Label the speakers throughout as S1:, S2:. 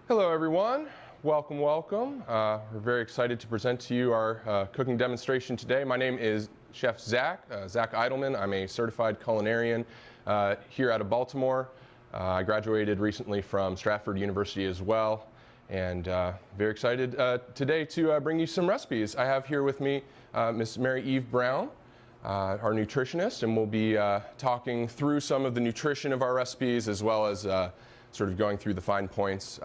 S1: Hello everyone, welcome, welcome. We're very excited to present to you our cooking demonstration today. My name is Chef Zach Eidelman. I'm a certified culinarian here out of Baltimore. I graduated recently from Stratford University as well, and very excited today to bring you some recipes. I have here with me Miss Mary Eve Brown, our nutritionist, and we'll be talking through some of the nutrition of our recipes as well as sort of going through the fine points.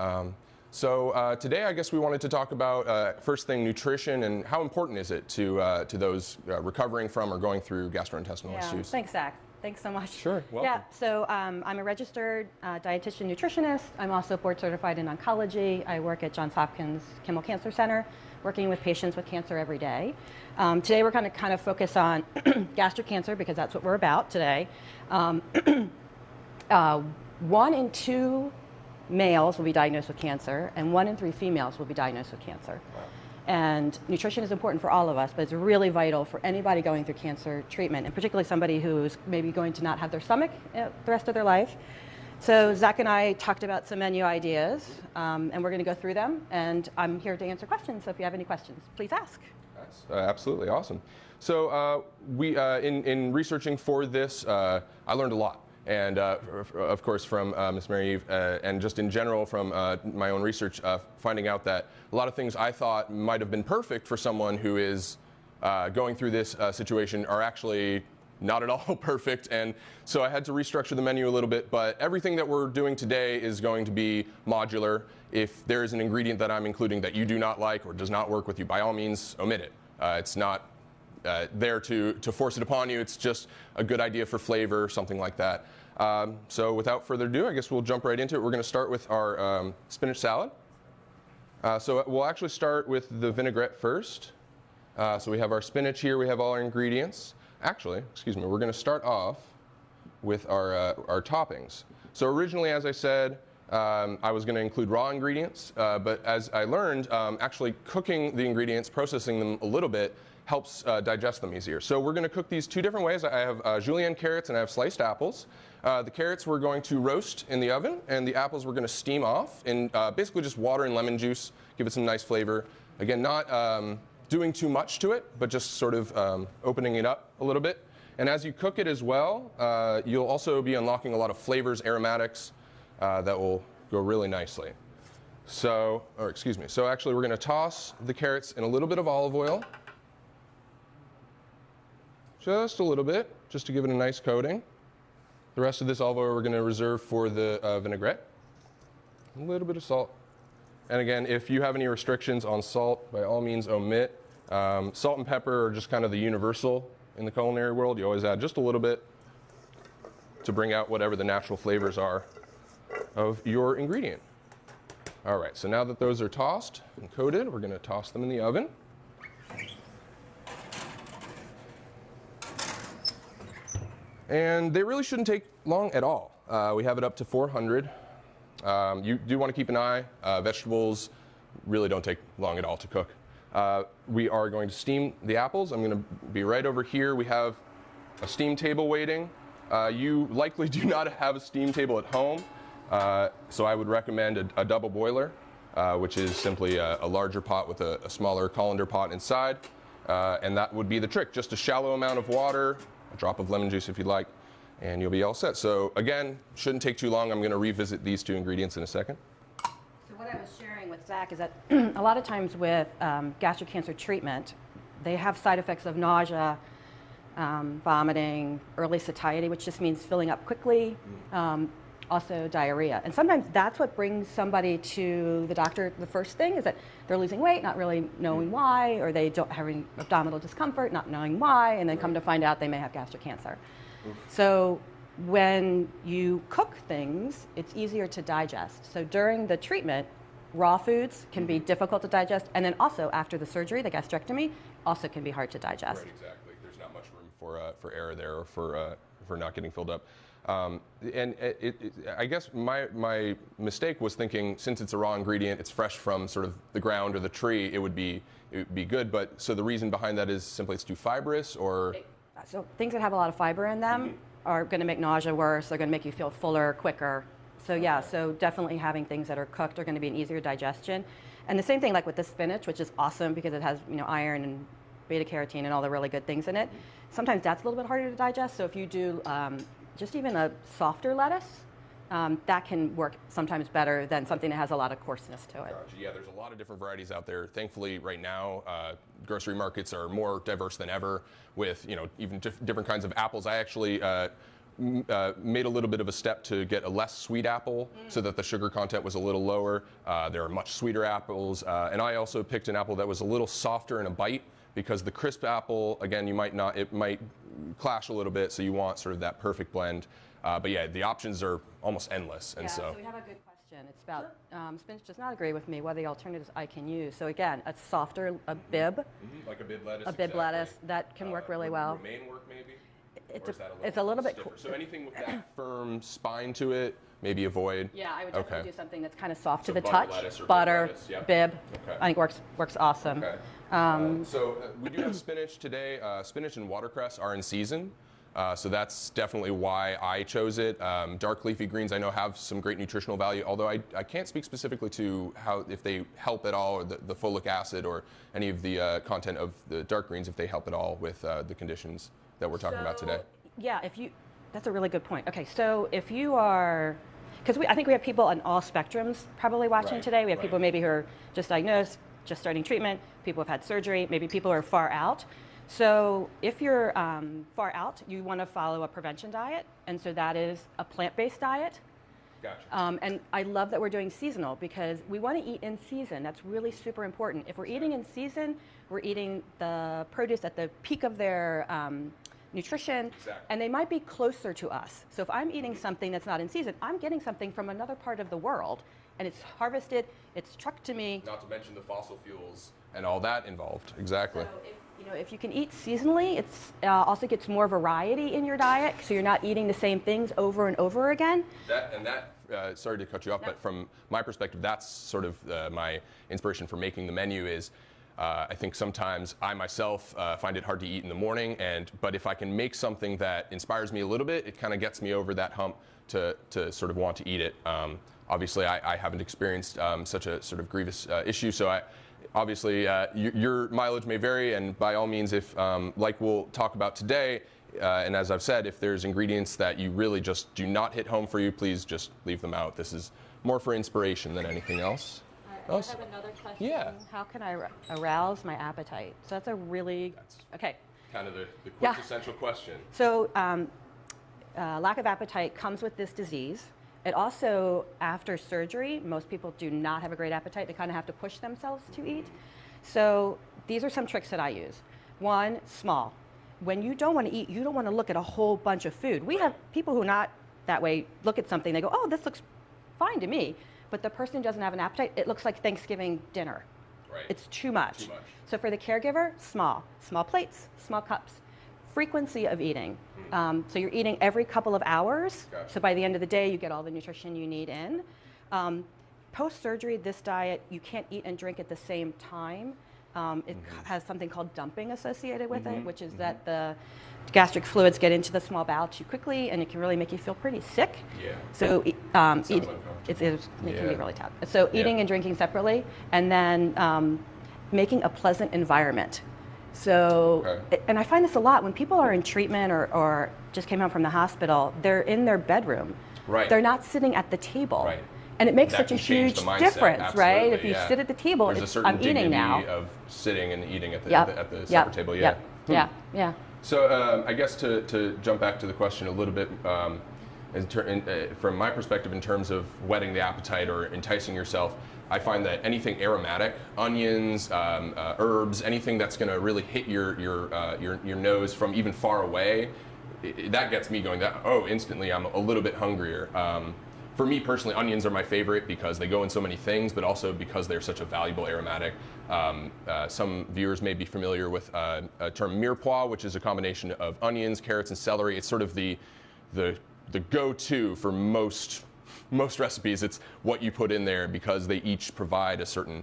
S1: So today I guess we wanted to talk about first thing nutrition and how important is it to those recovering from or going through gastrointestinal issues.
S2: Thanks, Zach. Thanks so much.
S1: Sure, welcome.
S2: Yeah, so I'm a registered dietitian nutritionist. I'm also board certified in oncology. I work at Johns Hopkins Kimmel Cancer Center, working with patients with cancer every day. Today we're going to kind of focus on gastric cancer because that's what we're about today. 1 in 2 males will be diagnosed with cancer, and 1 in 3 females will be diagnosed with cancer.
S1: Wow.
S2: And nutrition is important for all of us, but it's really vital for anybody going through cancer treatment, and particularly somebody who's maybe going to not have their stomach the rest of their life. So Zach and I talked about some menu ideas, and we're going to go through them, and I'm here to answer questions, so if you have any questions, please ask.
S1: That's absolutely awesome. So in researching for this, I learned a lot. And of course from Ms. Mary Eve, and just in general from my own research, finding out that a lot of things I thought might have been perfect for someone who is going through this situation are actually not at all perfect. And so I had to restructure the menu a little bit, but everything that we're doing today is going to be modular. If there is an ingredient that I'm including that you do not like or does not work with you, by all means, omit it. It's not there to force it upon you. It's just a good idea for flavor, something like that. So without further ado, I guess we'll jump right into it. We're going to start with our spinach salad. So we'll actually start with the vinaigrette first. So we have our spinach here. We have all our ingredients. Actually, excuse me, we're going to start off with our toppings. So originally, as I said, I was going to include raw ingredients, but as I learned, actually cooking the ingredients, processing them a little bit, helps digest them easier. So we're going to cook these 2 different ways. I have julienne carrots and I have sliced apples. The carrots we're going to roast in the oven, and the apples we're going to steam off in basically just water and lemon juice, give it some nice flavor. Again, not doing too much to it, but just sort of opening it up a little bit. And as you cook it as well, you'll also be unlocking a lot of flavors, aromatics that will go really nicely. So actually we're going to toss the carrots in a little bit of olive oil. Just a little bit, just to give it a nice coating. The rest of this olive oil we're going to reserve for the vinaigrette. A little bit of salt. And again, if you have any restrictions on salt, by all means omit. Salt and pepper are just kind of the universal in the culinary world. You always add just a little bit to bring out whatever the natural flavors are of your ingredient. All right, so now that those are tossed and coated, we're going to toss them in the oven. And they really shouldn't take long at all. We have it up to 400. You do want to keep an eye. Vegetables really don't take long at all to cook. We are going to steam the apples. I'm going to be right over here. We have a steam table waiting. You likely do not have a steam table at home, so I would recommend a double boiler, which is simply a larger pot with a smaller colander pot inside. And that would be the trick. Just a shallow amount of water, a drop of lemon juice if you'd like, and you'll be all set. So again, shouldn't take too long. I'm going to revisit these 2 ingredients in a second.
S2: So what I was sharing with Zach is that a lot of times with gastric cancer treatment, they have side effects of nausea, vomiting, early satiety, which just means filling up quickly, also diarrhea. And sometimes that's what brings somebody to the doctor. The first thing is that they're losing weight, not really knowing why, or they don't have any abdominal discomfort, not knowing why, and then come to find out they may have gastric cancer. So when you cook things, it's easier to digest. So during the treatment, raw foods can be difficult to digest, and then also after the surgery, the gastrectomy, also can be hard to digest.
S1: Right, exactly. There's not much room for error there, or for not getting filled up. And I guess my mistake was thinking, since it's a raw ingredient, it's fresh from sort of the ground or the tree, it would be good. But so the reason behind that is simply it's too fibrous, or?
S2: So things that have a lot of fiber in them are going to make nausea worse. They're going to make you feel fuller quicker. So yeah, so definitely having things that are cooked are going to be an easier digestion. And the same thing like with the spinach, which is awesome because it has, iron and beta carotene and all the really good things in it. Sometimes that's a little bit harder to digest. So if you do just even a softer lettuce, that can work sometimes better than something that has a lot of coarseness to it.
S1: Gotcha. Yeah, there's a lot of different varieties out there. Thankfully, right now, grocery markets are more diverse than ever with, even different kinds of apples. I actually made a little bit of a step to get a less sweet apple so that the sugar content was a little lower. There are much sweeter apples. And I also picked an apple that was a little softer in a bite because the crisp apple, again, it might clash a little bit, so you want sort of that perfect blend. But yeah, the options are almost endless. And
S2: so we have a good question. It's about spinach does not agree with me what are the alternatives I can use. So again, a softer, a bib.
S1: Like a bib lettuce.
S2: A bib lettuce, that can work really well.
S1: Romaine work maybe?
S2: It's a little bit
S1: stiffer? So anything with that firm spine to it, maybe avoid?
S2: Yeah, I would definitely do something that's kind of soft to the
S1: butter
S2: touch.
S1: lettuce or
S2: Butter,
S1: lettuce, yeah.
S2: bib,
S1: Okay.
S2: I think works awesome.
S1: Okay. So we do have spinach today. Spinach and watercress are in season. So that's definitely why I chose it. Dark leafy greens I know have some great nutritional value, although I can't speak specifically to if they help at all, or the folic acid or any of the content of the dark greens, if they help at all with the conditions that we're talking about today.
S2: Yeah, that's a really good point. Okay, so if you are, because I think we have people on all spectrums probably watching today. We have people maybe who are just diagnosed, just starting treatment, people who have had surgery, maybe people who are far out. So if you're far out, you want to follow a prevention diet, and so that is a plant-based diet.
S1: Gotcha.
S2: And I love that we're doing seasonal because we want to eat in season. That's really super important. If we're eating in season, we're eating the produce at the peak of their nutrition, and they might be closer to us. So if I'm eating something that's not in season, I'm getting something from another part of the world, and it's harvested, it's trucked to me.
S1: Not to mention the fossil fuels and all that involved. Exactly.
S2: So if you can eat seasonally, it's also gets more variety in your diet, so you're not eating the same things over and over again.
S1: Sorry to cut you off, but from my perspective, that's sort of my inspiration for making the menu is I think sometimes I myself find it hard to eat in the morning, but if I can make something that inspires me a little bit, it kind of gets me over that hump to sort of want to eat it. Obviously, I haven't experienced such a sort of grievous issue, so obviously your mileage may vary, and by all means, if like we'll talk about today, and as I've said, if there's ingredients that you really just do not hit home for you, please just leave them out. This is more for inspiration than anything else.
S2: I have another question.
S1: Yeah.
S2: How can I arouse my appetite? So that's a really, okay.
S1: Kind of the quintessential question.
S2: So lack of appetite comes with this disease. It also, after surgery, most people do not have a great appetite. They kind of have to push themselves to eat. So these are some tricks that I use. One, small. When you don't want to eat, you don't want to look at a whole bunch of food. We have people who are not that way look at something, they go, oh, this looks fine to me. But the person who doesn't have an appetite, it looks like Thanksgiving dinner.
S1: Right.
S2: It's too much. So for the caregiver, small plates, small cups. Frequency of eating. So you're eating every couple of hours.
S1: Gotcha.
S2: So by the end of the day, you get all the nutrition you need in. Post-surgery, this diet, you can't eat and drink at the same time. It has something called dumping associated with it, which is that the gastric fluids get into the small bowel too quickly, and it can really make you feel pretty sick.
S1: Yeah.
S2: So it can be really tough. So eating and drinking separately, and then making a pleasant environment. So, and I find this a lot when people are in treatment or just came home from the hospital, they're in their bedroom.
S1: Right.
S2: They're not sitting at the table.
S1: Right.
S2: And it makes
S1: That
S2: such a
S1: can change
S2: huge
S1: the mindset,
S2: difference, right? If you
S1: absolutely,
S2: sit at the table,
S1: There's a
S2: it's,
S1: certain
S2: I'm eating now.
S1: dignity of sitting and eating at the separate table. Yeah.
S2: Yeah.
S1: So I guess to jump back to the question a little bit, from my perspective, in terms of whetting the appetite or enticing yourself, I find that anything aromatic, onions, herbs, anything that's going to really hit your nose from even far away, that gets me going. Instantly I'm a little bit hungrier. For me personally, onions are my favorite because they go in so many things, but also because they're such a valuable aromatic. Some viewers may be familiar with a term mirepoix, which is a combination of onions, carrots, and celery. It's sort of the go-to for most recipes. It's what you put in there because they each provide a certain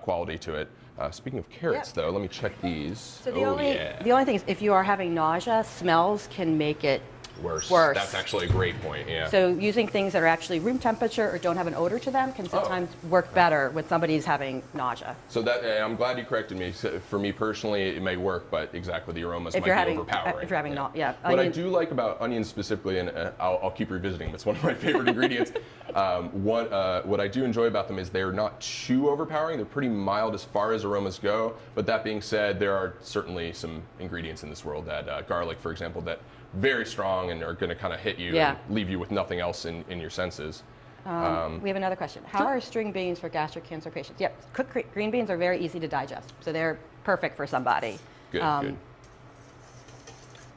S1: quality to it. Speaking of carrots, though, let me check these.
S2: So the only thing is, if you are having nausea, smells can make it
S1: Worse.
S2: Worse.
S1: That's actually a great point, yeah.
S2: So using things that are actually room temperature or don't have an odor to them can sometimes work better when somebody's having nausea.
S1: So that, I'm glad you corrected me. So for me personally, it may work, but exactly, the aromas might be overpowering.
S2: If you're having
S1: What I do like about onions specifically, and I'll keep revisiting, it's one of my favorite ingredients. What I do enjoy about them is they're not too overpowering. They're pretty mild as far as aromas go. But that being said, there are certainly some ingredients in this world that, garlic, for example, that very strong and are going to kind of hit you and leave you with nothing else in your senses.
S2: We have another question. How are string beans for gastric cancer patients? Yep, cooked green beans are very easy to digest, so they're perfect for somebody.
S1: Good, good.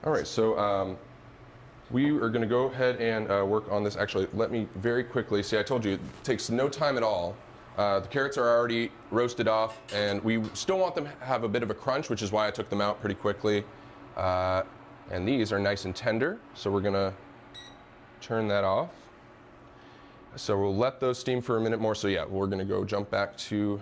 S1: All right, so we are going to go ahead and work on this. Actually, let me very quickly, see, I told you, it takes no time at all. The carrots are already roasted off, and we still want them to have a bit of a crunch, which is why I took them out pretty quickly. And these are nice and tender, so we're gonna turn that off. So we'll let those steam for a minute more. So yeah, we're gonna go jump back to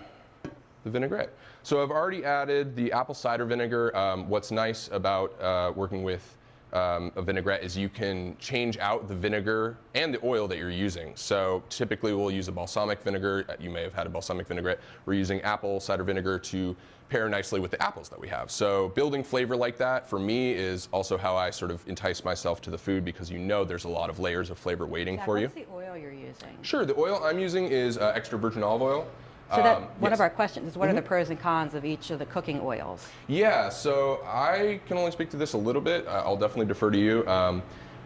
S1: the vinaigrette. So I've already added the apple cider vinegar. What's nice about working with a vinaigrette is you can change out the vinegar and the oil that you're using. So typically we'll use a balsamic vinegar. You may have had a balsamic vinaigrette. We're using apple cider vinegar to pair nicely with the apples that we have. So building flavor like that for me is also how I sort of entice myself to the food, because you know there's a lot of layers of flavor waiting for you.
S2: What's the oil you're using?
S1: Sure, the oil I'm using is extra virgin olive oil.
S2: So that one of our questions is, what are the pros and cons of each of the cooking oils?
S1: Yeah, so I can only speak to this a little bit. I'll definitely defer to you.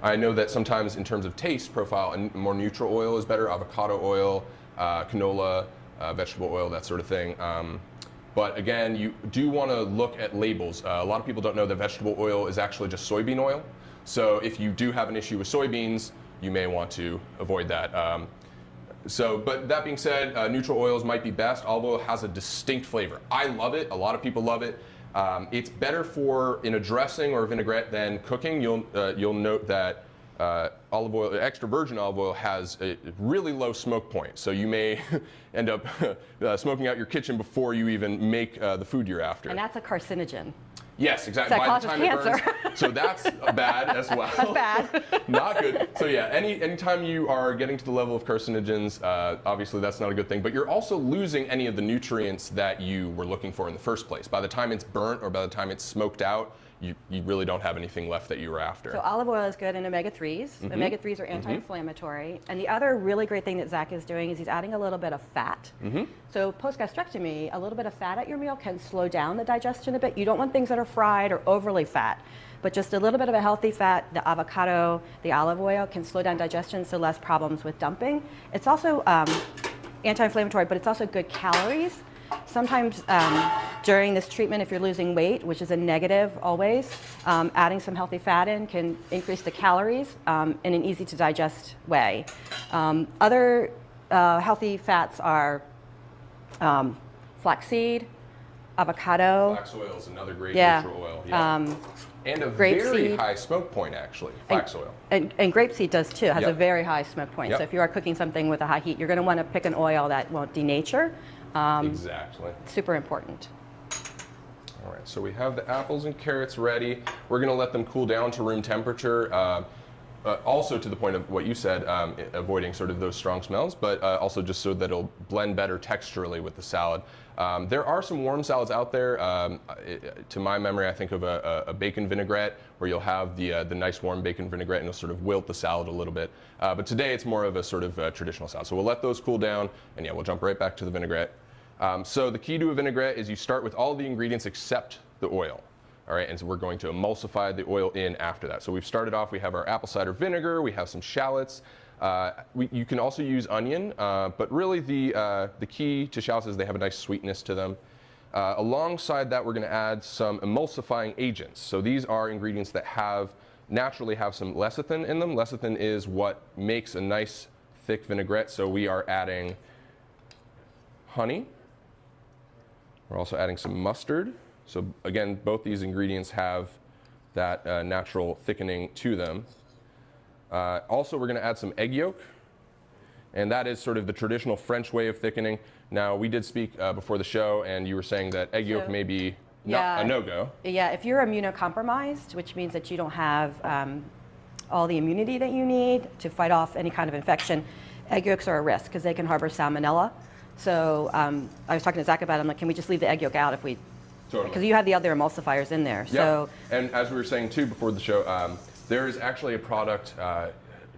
S1: I know that sometimes in terms of taste profile, a more neutral oil is better, avocado oil, canola, vegetable oil, that sort of thing. But again, you do want to look at labels. A lot of people don't know that vegetable oil is actually just soybean oil. So if you do have an issue with soybeans, you may want to avoid that. But that being said, neutral oils might be best. Olive oil has a distinct flavor. I love it. A lot of people love it. It's better for in a dressing or a vinaigrette than cooking. You'll note that olive oil, extra virgin olive oil, has a really low smoke point. So you may end up smoking out your kitchen before you even make the food you're after.
S2: And that's a carcinogen.
S1: Yes, exactly.
S2: That causes cancer.
S1: It burns, so that's bad as well.
S2: That's bad.
S1: Not good. So yeah, anytime you are getting to the level of carcinogens, obviously that's not a good thing. But you're also losing any of the nutrients that you were looking for in the first place. By the time it's burnt or by the time it's smoked out, you really don't have anything left that you were after.
S2: So olive oil is good in omega-3s. Mm-hmm. Omega-3s are anti-inflammatory. And the other really great thing that Zach is doing is he's adding a little bit of fat. So post-gastrectomy, a little bit of fat at your meal can slow down the digestion a bit. You don't want things that are fried or overly fat, but just a little bit of a healthy fat, the avocado, the olive oil can slow down digestion, so less problems with dumping. It's also anti-inflammatory, but it's also good calories. Sometimes during this treatment, if you're losing weight, which is a negative always, adding some healthy fat in can increase the calories in an easy to digest way. Other healthy fats are flaxseed, avocado.
S1: Flax oil is another great neutral oil. Yeah. And a very high smoke point, actually, flax oil.
S2: And grapeseed does too, has a very high smoke point. So if you are cooking something with a high heat, you're going to want to pick an oil that won't denature.
S1: Exactly.
S2: Super important.
S1: All right, so we have the apples and carrots ready. We're going to let them cool down to room temperature. Also to the point of what you said, avoiding sort of those strong smells, but also just so that it'll blend better texturally with the salad. There are some warm salads out there. To my memory, I think of a bacon vinaigrette where you'll have the nice warm bacon vinaigrette and it'll sort of wilt the salad a little bit. But today it's more of a sort of traditional salad. So we'll let those cool down, and yeah, we'll jump right back to the vinaigrette. So the key to a vinaigrette is you start with all the ingredients except the oil. All right, and so we're going to emulsify the oil in after that. So we've started off, we have our apple cider vinegar, we have some shallots. You can also use onion, but really the key to shallots is they have a nice sweetness to them. Alongside that, we're going to add some emulsifying agents. So these are ingredients that naturally have some lecithin in them. Lecithin is what makes a nice thick vinaigrette. So we are adding honey. We're also adding some mustard. So again, both these ingredients have that natural thickening to them. Also, we're going to add some egg yolk, and that is sort of the traditional French way of thickening. Now, we did speak before the show, and you were saying that egg yolk may be a no-go.
S2: Yeah, if you're immunocompromised, which means that you don't have all the immunity that you need to fight off any kind of infection. Egg yolks are a risk because they can harbor salmonella. So I was talking to Zach about it. I'm like, can we just leave the egg yolk out if we?
S1: Totally.
S2: Because you have the other emulsifiers in there.
S1: Yeah.
S2: So.
S1: And as we were saying too before the show, there is actually a product,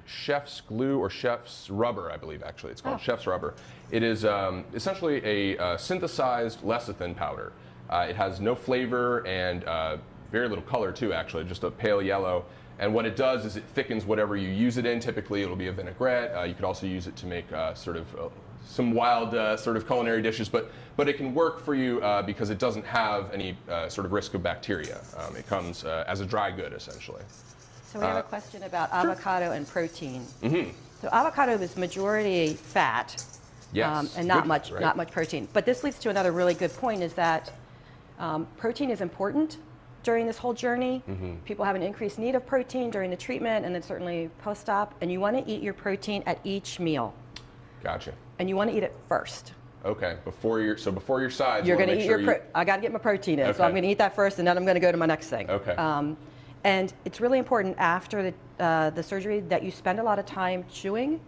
S1: Chef's Glue or Chef's Rubber, I believe actually. It's called Chef's Rubber. It is essentially a synthesized lecithin powder. It has no flavor and very little color too, actually, just a pale yellow. And what it does is it thickens whatever you use it in. Typically, it'll be a vinaigrette. You could also use it to make sort of some wild sort of culinary dishes, but it can work for you because it doesn't have any sort of risk of bacteria. It comes as a dry good, essentially.
S2: So we have a question about avocado and protein.
S1: Mm-hmm.
S2: So avocado is majority fat,
S1: Yes.
S2: and not
S1: Good,
S2: much
S1: right?
S2: not much protein. But this leads to another really good point: is that protein is important during this whole journey.
S1: Mm-hmm.
S2: People have an increased need of protein during the treatment, and then certainly post-op. And you want to eat your protein at each meal,
S1: Gotcha.
S2: and you want to eat it first.
S1: Okay. Before your sides,
S2: You're
S1: you
S2: going
S1: wanna
S2: to
S1: make
S2: eat
S1: sure
S2: your. I got to get my protein in, so
S1: Okay.
S2: I'm going to eat that first, and then I'm going to go to my next thing.
S1: Okay.
S2: And it's really important after the surgery that you spend a lot of time chewing.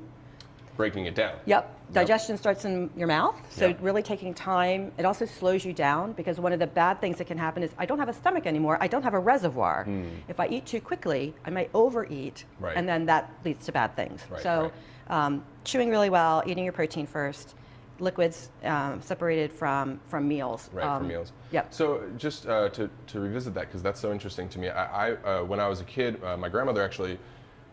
S1: breaking it down.
S2: Yep. Digestion starts in your mouth, so
S1: Yep.
S2: really taking time. It also slows you down because one of the bad things that can happen is I don't have a stomach anymore. I don't have a reservoir. If I eat too quickly, I might overeat,
S1: Right.
S2: and then that leads to bad things.
S1: Right,
S2: So chewing really well, eating your protein first, liquids separated from meals.
S1: Right, for meals.
S2: Yep.
S1: So just to revisit that, because that's so interesting to me, I when I was a kid, my grandmother actually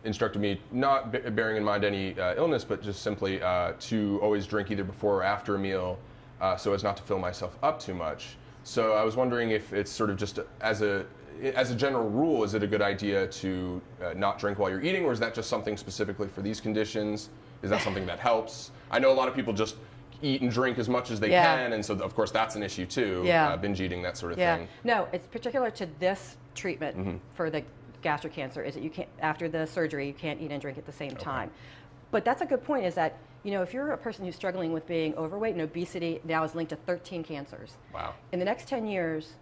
S1: instructed me, not bearing in mind any illness, but just simply to always drink either before or after a meal so as not to fill myself up too much. So I was wondering if it's sort of just as a general rule, is it a good idea to not drink while you're eating, or is that just something specifically for these conditions? Is that something that helps? I know a lot of people just eat and drink as much as they can, and so of course that's an issue too, binge eating, that sort of thing.
S2: No, it's particular to this treatment for the gastric cancer, is that you can't, after the surgery, you can't eat and drink at the same time. But that's a good point, is that, you know, if you're a person who's struggling with being overweight, and obesity now is linked to 13 cancers.
S1: Wow.
S2: In the next 10 years,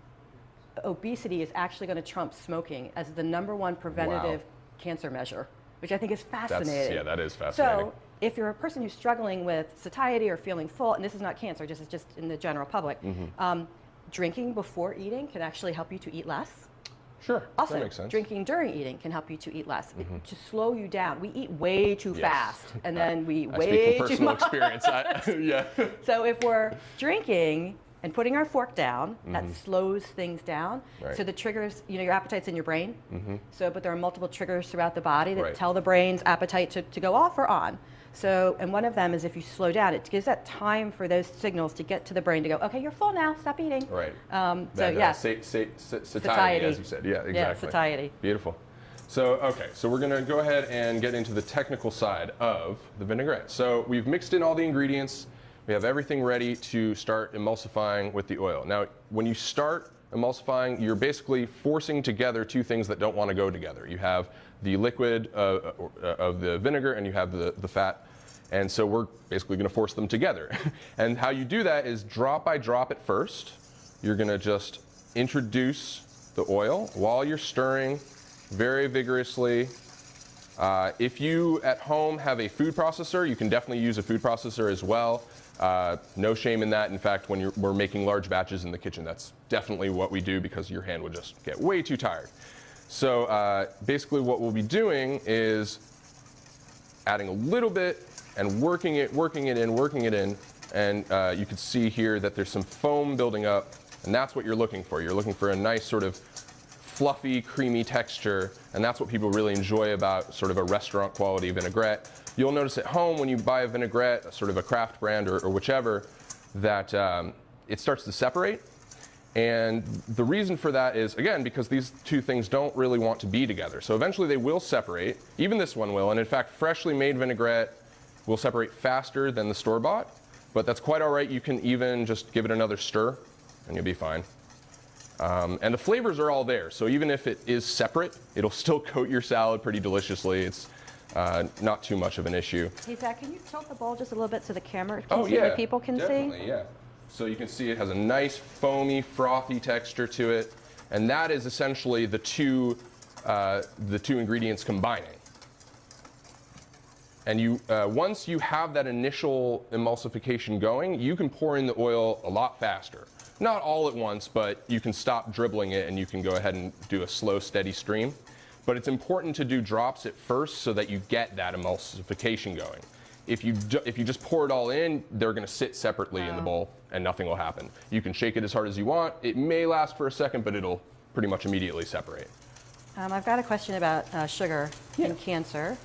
S2: obesity is actually going to trump smoking as the #1 preventative cancer measure, which I think is fascinating.
S1: That is fascinating.
S2: So if you're a person who's struggling with satiety or feeling full, and this is not cancer, this is just in the general public, drinking before eating can actually help you to eat less.
S1: Sure,
S2: Also,
S1: that makes sense.
S2: drinking during eating can help you to eat less, to slow you down. We eat way too fast, and then we eat
S1: I
S2: way
S1: speak from
S2: too
S1: personal
S2: much.
S1: experience. Yeah.
S2: So if we're drinking and putting our fork down, that slows things down.
S1: Right.
S2: So the triggers, you know, your appetite's in your brain. So, but there are multiple triggers throughout the body that
S1: Right.
S2: tell the brain's appetite to go off or on. So, and one of them is if you slow down, it gives that time for those signals to get to the brain to go, okay, you're full now, stop eating.
S1: Right.
S2: So
S1: Satiety, as you said. Yeah, exactly.
S2: Yeah, satiety.
S1: Beautiful. So, okay, so we're going to go ahead and get into the technical side of the vinaigrette. So we've mixed in all the ingredients. We have everything ready to start emulsifying with the oil. Now, when you start emulsifying, you're basically forcing together two things that don't want to go together. You have the liquid of the vinegar, and you have the fat. And so we're basically going to force them together. And how you do that is drop by drop at first. You're going to just introduce the oil while you're stirring very vigorously. If you at home have a food processor, you can definitely use a food processor as well. No shame in that. In fact, when we're making large batches in the kitchen, that's definitely what we do because your hand would just get way too tired. So basically what we'll be doing is adding a little bit and working it in. And you can see here that there's some foam building up, and that's what you're looking for. You're looking for a nice sort of fluffy, creamy texture, and that's what people really enjoy about sort of a restaurant quality vinaigrette. You'll notice at home when you buy a vinaigrette, sort of a craft brand or whichever, that it starts to separate. And the reason for that is, again, because these two things don't really want to be together. So eventually they will separate. Even this one will. And in fact, freshly made vinaigrette will separate faster than the store-bought. But that's quite all right. You can even just give it another stir, and you'll be fine. And the flavors are all there. So even if it is separate, it'll still coat your salad pretty deliciously. It's not too much of an issue.
S2: Hey, Zach, can you tilt the bowl just a little bit so the camera can
S1: Oh,
S2: see,
S1: yeah,
S2: the people can
S1: definitely,
S2: see?
S1: Yeah. So you can see it has a nice foamy, frothy texture to it, and that is essentially the two ingredients combining. And you, once you have that initial emulsification going, you can pour in the oil a lot faster. Not all at once, but you can stop dribbling it and you can go ahead and do a slow, steady stream. But it's important to do drops at first so that you get that emulsification going. If you just pour it all in, they're going to sit separately in the bowl and nothing will happen. You can shake it as hard as you want. It may last for a second, but it'll pretty much immediately separate.
S2: I've got a question about sugar and cancer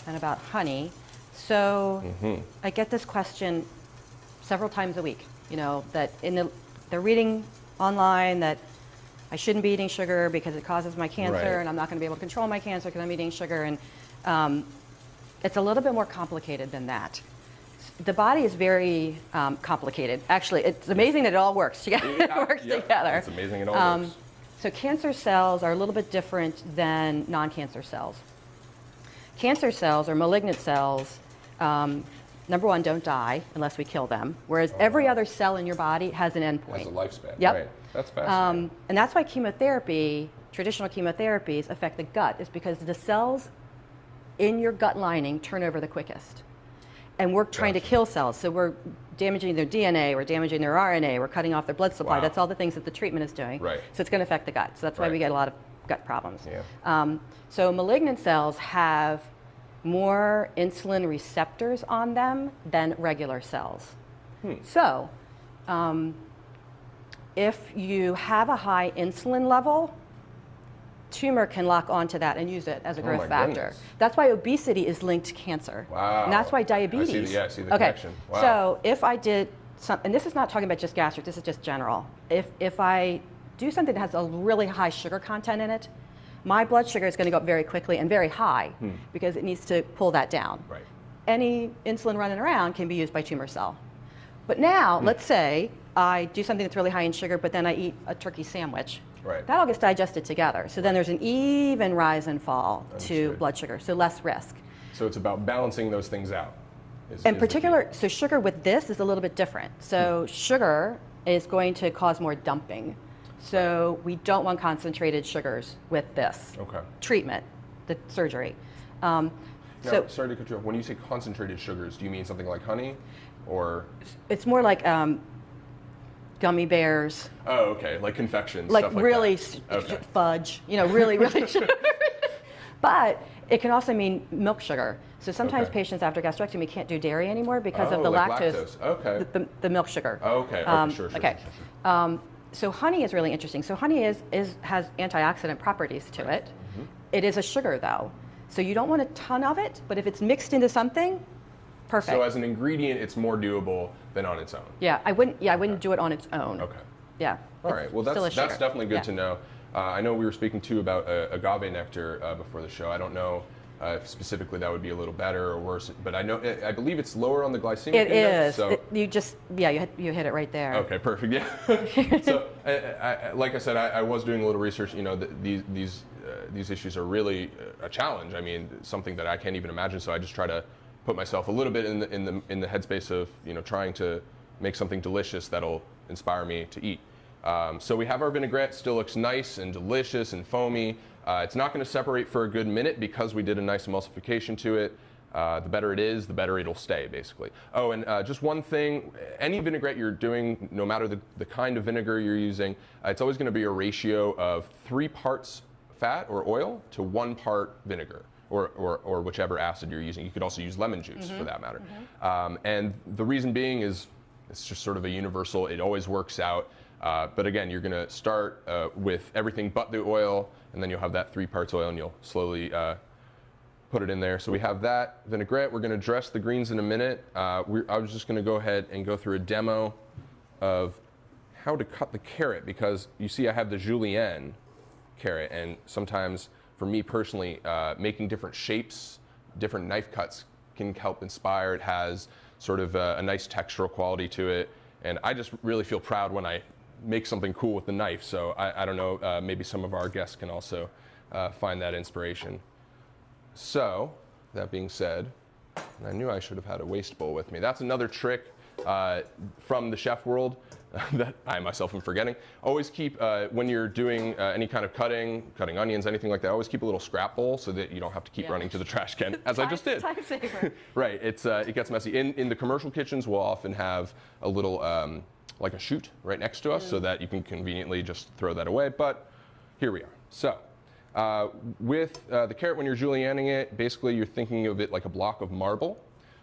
S2: and about honey. So I get this question several times a week, you know, that they're reading online that I shouldn't be eating sugar because it causes my cancer and I'm not going to be able to control my cancer because I'm eating sugar. And it's a little bit more complicated than that. The body is very complicated. Actually, it's amazing that it all works together. It works together.
S1: It's amazing it all works.
S2: So cancer cells are a little bit different than non-cancer cells. Cancer cells or malignant cells, number one, don't die unless we kill them, whereas every other cell in your body has an endpoint.
S1: Has a lifespan.
S2: Yep.
S1: Right. That's fascinating.
S2: And that's why chemotherapy, traditional chemotherapies, affect the gut, is because the cells in your gut lining turn over the quickest. And we're trying to kill cells, so we're damaging their DNA, we're damaging their RNA, we're cutting off their blood supply. That's all the things that the treatment is doing.
S1: Right.
S2: So it's going to affect the gut. So that's why we get a lot of gut problems.
S1: Yeah.
S2: So malignant cells have more insulin receptors on them than regular cells. So if you have a high insulin level, tumor can lock onto that and use it as a growth factor.
S1: Goodness.
S2: That's why obesity is linked to cancer.
S1: Wow.
S2: And that's why diabetes.
S1: I see the connection. Wow.
S2: So if I did and this is not talking about just gastric, this is just general. If I do something that has a really high sugar content in it, my blood sugar is going to go up very quickly and very high because it needs to pull that down.
S1: Right.
S2: Any insulin running around can be used by tumor cell. But now, let's say I do something that's really high in sugar, but then I eat a turkey sandwich.
S1: Right.
S2: That all gets digested together. So then there's an even rise and fall to
S1: Understood.
S2: blood sugar, so less risk.
S1: So it's about balancing those things out.
S2: In particular, so sugar with this is a little bit different. So sugar is going to cause more dumping. So we don't want concentrated sugars with this treatment, the surgery.
S1: Now, sorry to cut you off. When you say concentrated sugars, do you mean something like honey, or?
S2: It's more like gummy bears.
S1: Oh, okay, like confections,
S2: like
S1: stuff like
S2: really
S1: that.
S2: fudge, you know, really, really sugar. But it can also mean milk sugar. So sometimes patients after gastrectomy can't do dairy anymore because of the
S1: like
S2: lactose.
S1: Okay.
S2: The milk sugar.
S1: Okay. Sure.
S2: So honey is really interesting. So honey has antioxidant properties to it. It is a sugar though. So you don't want a ton of it, but if it's mixed into something, perfect.
S1: So as an ingredient, it's more doable than on its own.
S2: Yeah, I wouldn't do it on its own.
S1: Okay.
S2: Yeah.
S1: All right. Well, that's definitely good to know. I know we were speaking too about agave nectar before the show. I don't know if specifically that would be a little better or worse, but I believe it's lower on the glycemic index.
S2: It is.
S1: So
S2: You hit it right there.
S1: Okay, perfect. Yeah. So, like I said, I was doing a little research. You know, these issues are really a challenge. I mean, something that I can't even imagine. So I just try to put myself a little bit in the headspace of trying to make something delicious that'll inspire me to eat. So we have our vinaigrette. Still looks nice and delicious and foamy. It's not going to separate for a good minute because we did a nice emulsification to it. The better it is, the better it'll stay, basically. Oh, and just one thing, any vinaigrette you're doing, no matter the kind of vinegar you're using, it's always going to be a ratio of 3 parts fat or oil to 1 part vinegar, or whichever acid you're using. You could also use lemon juice for that matter. And the reason being is it's just sort of a universal, it always works out. But again, you're going to start with everything but the oil, and then you'll have that 3 parts oil, and you'll slowly put it in there. So we have that vinaigrette. We're going to dress the greens in a minute. I was just going to go ahead and go through a demo of how to cut the carrot, because you see I have the julienne carrot, and sometimes for me personally, making different shapes, different knife cuts can help inspire. It has sort of a nice textural quality to it, and I just really feel proud when I make something cool with the knife. So I don't know, maybe some of our guests can also find that inspiration. So that being said, and I knew I should have had a waste bowl with me. That's another trick from the chef world. that I myself am forgetting. Always keep, when you're doing any kind of cutting onions, anything like that, always keep a little scrap bowl so that you don't have to keep running to the trash can, as I just did.
S2: Time saver.
S1: Right, it gets messy. In the commercial kitchens, we'll often have a little, like a chute right next to us so that you can conveniently just throw that away, but here we are. So, with the carrot, when you're julienning it, basically you're thinking of it like a block of marble.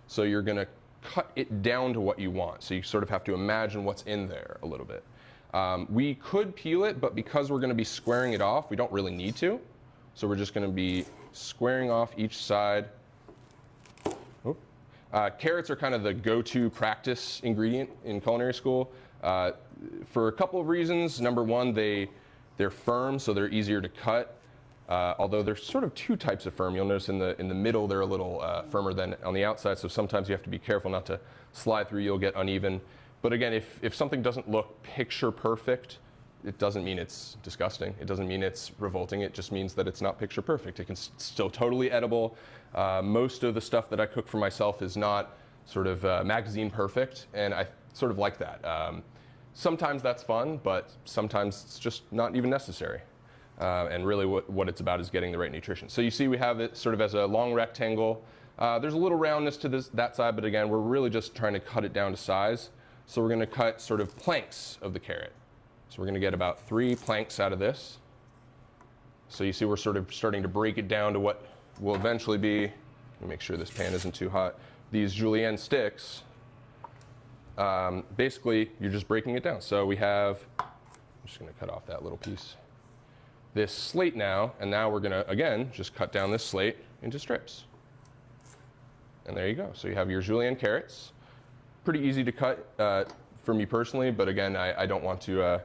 S1: So you're gonna cut it down to what you want. So you sort of have to imagine what's in there a little bit. We could peel it, but because we're gonna be squaring it off, we don't really need to. So we're just gonna be squaring off each side. Carrots are kind of the go-to practice ingredient in culinary school for a couple of reasons. Number one, they're firm, so they're easier to cut. Although there's sort of two types of firm. You'll notice in the middle they're a little firmer than on the outside, so sometimes you have to be careful not to slide through, you'll get uneven. But again, if something doesn't look picture perfect, it doesn't mean it's disgusting. It doesn't mean it's revolting. It just means that it's not picture perfect. It can still totally edible. Most of the stuff that I cook for myself is not sort of magazine perfect, and I sort of like that. Sometimes that's fun, but sometimes it's just not even necessary. And really what it's about is getting the right nutrition. So you see we have it sort of as a long rectangle. There's a little roundness to that side, but again, we're really just trying to cut it down to size. So we're gonna cut sort of planks of the carrot. So we're gonna get about 3 planks out of this. So you see we're sort of starting to break it down to what will eventually be, let me make sure this pan isn't too hot, these julienne sticks. Basically, you're just breaking it down. So we have, I'm just gonna cut off that little piece. This slate now, and now we're gonna, again, just cut down this slate into strips. And there you go. So you have your julienne carrots. Pretty easy to cut for me personally, but again, I don't want to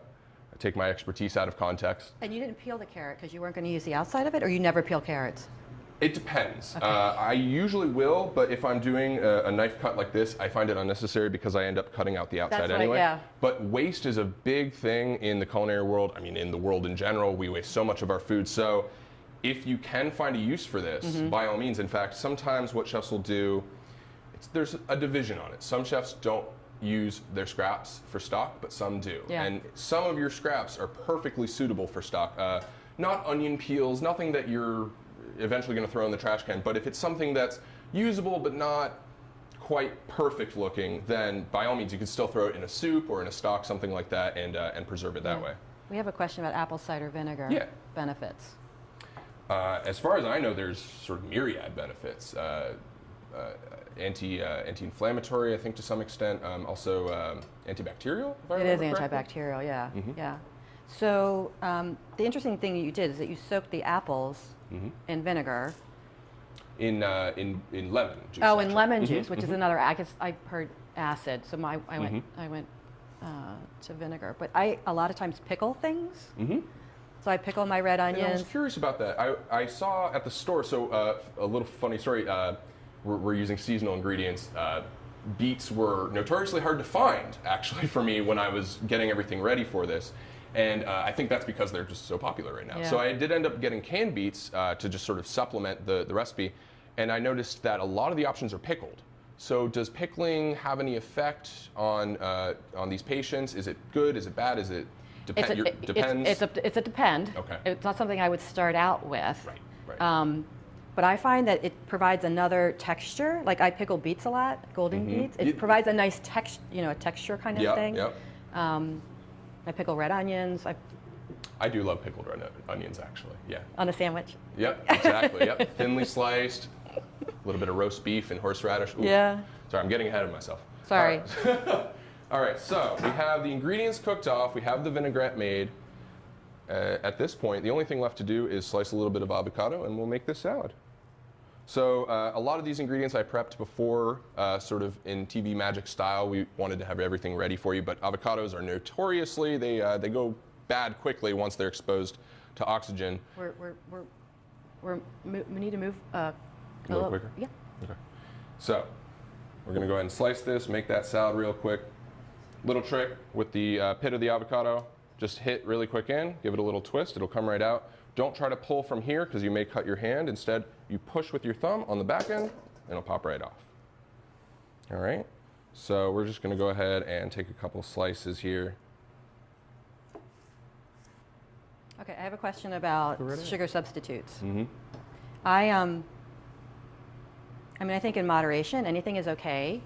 S1: take my expertise out of context.
S2: And you didn't peel the carrot because you weren't going to use the outside of it, or you never peel carrots?
S1: It depends.
S2: Okay.
S1: I usually will, but if I'm doing a knife cut like this, I find it unnecessary because I end up cutting out the outside
S2: That's right,
S1: anyway.
S2: yeah.
S1: But waste is a big thing in the culinary world. I mean, in the world in general, we waste so much of our food. So if you can find a use for this, by all means. In fact, sometimes what chefs will do, there's a division on it. Some chefs don't use their scraps for stock, but some do.
S2: Yeah.
S1: And some of your scraps are perfectly suitable for stock. Not onion peels, nothing that you're eventually going to throw in the trash can, but if it's something that's usable but not quite perfect looking, then by all means you can still throw it in a soup or in a stock, something like that, and preserve it that way.
S2: We have a question about apple cider vinegar benefits.
S1: As far as I know, there's sort of myriad benefits. Anti-inflammatory, I think, to some extent. Also antibacterial, if I
S2: It is
S1: remember correctly.
S2: antibacterial, yeah. Yeah. So the interesting thing that you did is that you soaked the apples in vinegar.
S1: In lemon juice.
S2: Oh, in
S1: actually.
S2: lemon juice, which is another. I guess I heard acid, so I went to vinegar. But I a lot of times pickle things. So I pickle my red
S1: And I
S2: onions.
S1: was curious about that. I saw at the store. So a little funny story. We're using seasonal ingredients. Beets were notoriously hard to find, actually, for me when I was getting everything ready for this. And I think that's because they're just so popular right now.
S2: Yeah.
S1: So I did end up getting canned beets to just sort of supplement the recipe. And I noticed that a lot of the options are pickled. So does pickling have any effect on these patients? Is it good? Is it bad? Is it depends?
S2: It's a depend.
S1: Okay.
S2: It's not something I would start out with.
S1: Right.
S2: But I find that it provides another texture. Like I pickle beets a lot, golden beets. It provides a nice a texture kind of thing.
S1: Yep.
S2: I pickle red onions.
S1: I do love pickled red onions, actually. Yeah.
S2: On a sandwich.
S1: Yep, exactly. Yep, thinly sliced, a little bit of roast beef and horseradish. Ooh.
S2: Yeah.
S1: Sorry, I'm getting ahead of myself.
S2: Sorry.
S1: All right. All right, so we have the ingredients cooked off. We have the vinaigrette made. At this point, the only thing left to do is slice a little bit of avocado, and we'll make this salad. So a lot of these ingredients I prepped before, sort of in TV magic style. We wanted to have everything ready for you, but avocados are notoriously, they go bad quickly once they're exposed to oxygen.
S2: We need to move
S1: A little quicker?
S2: Yeah.
S1: Okay. So we're gonna go ahead and slice this, make that salad real quick. Little trick with the pit of the avocado, just hit really quick in, give it a little twist, it'll come right out. Don't try to pull from here because you may cut your hand. Instead, you push with your thumb on the back end and it'll pop right off. All right. So we're just going to go ahead and take a couple slices here.
S2: Okay, I have a question about
S1: Go right ahead.
S2: sugar substitutes.
S1: Mm-hmm.
S2: I mean, I think in moderation, anything is okay.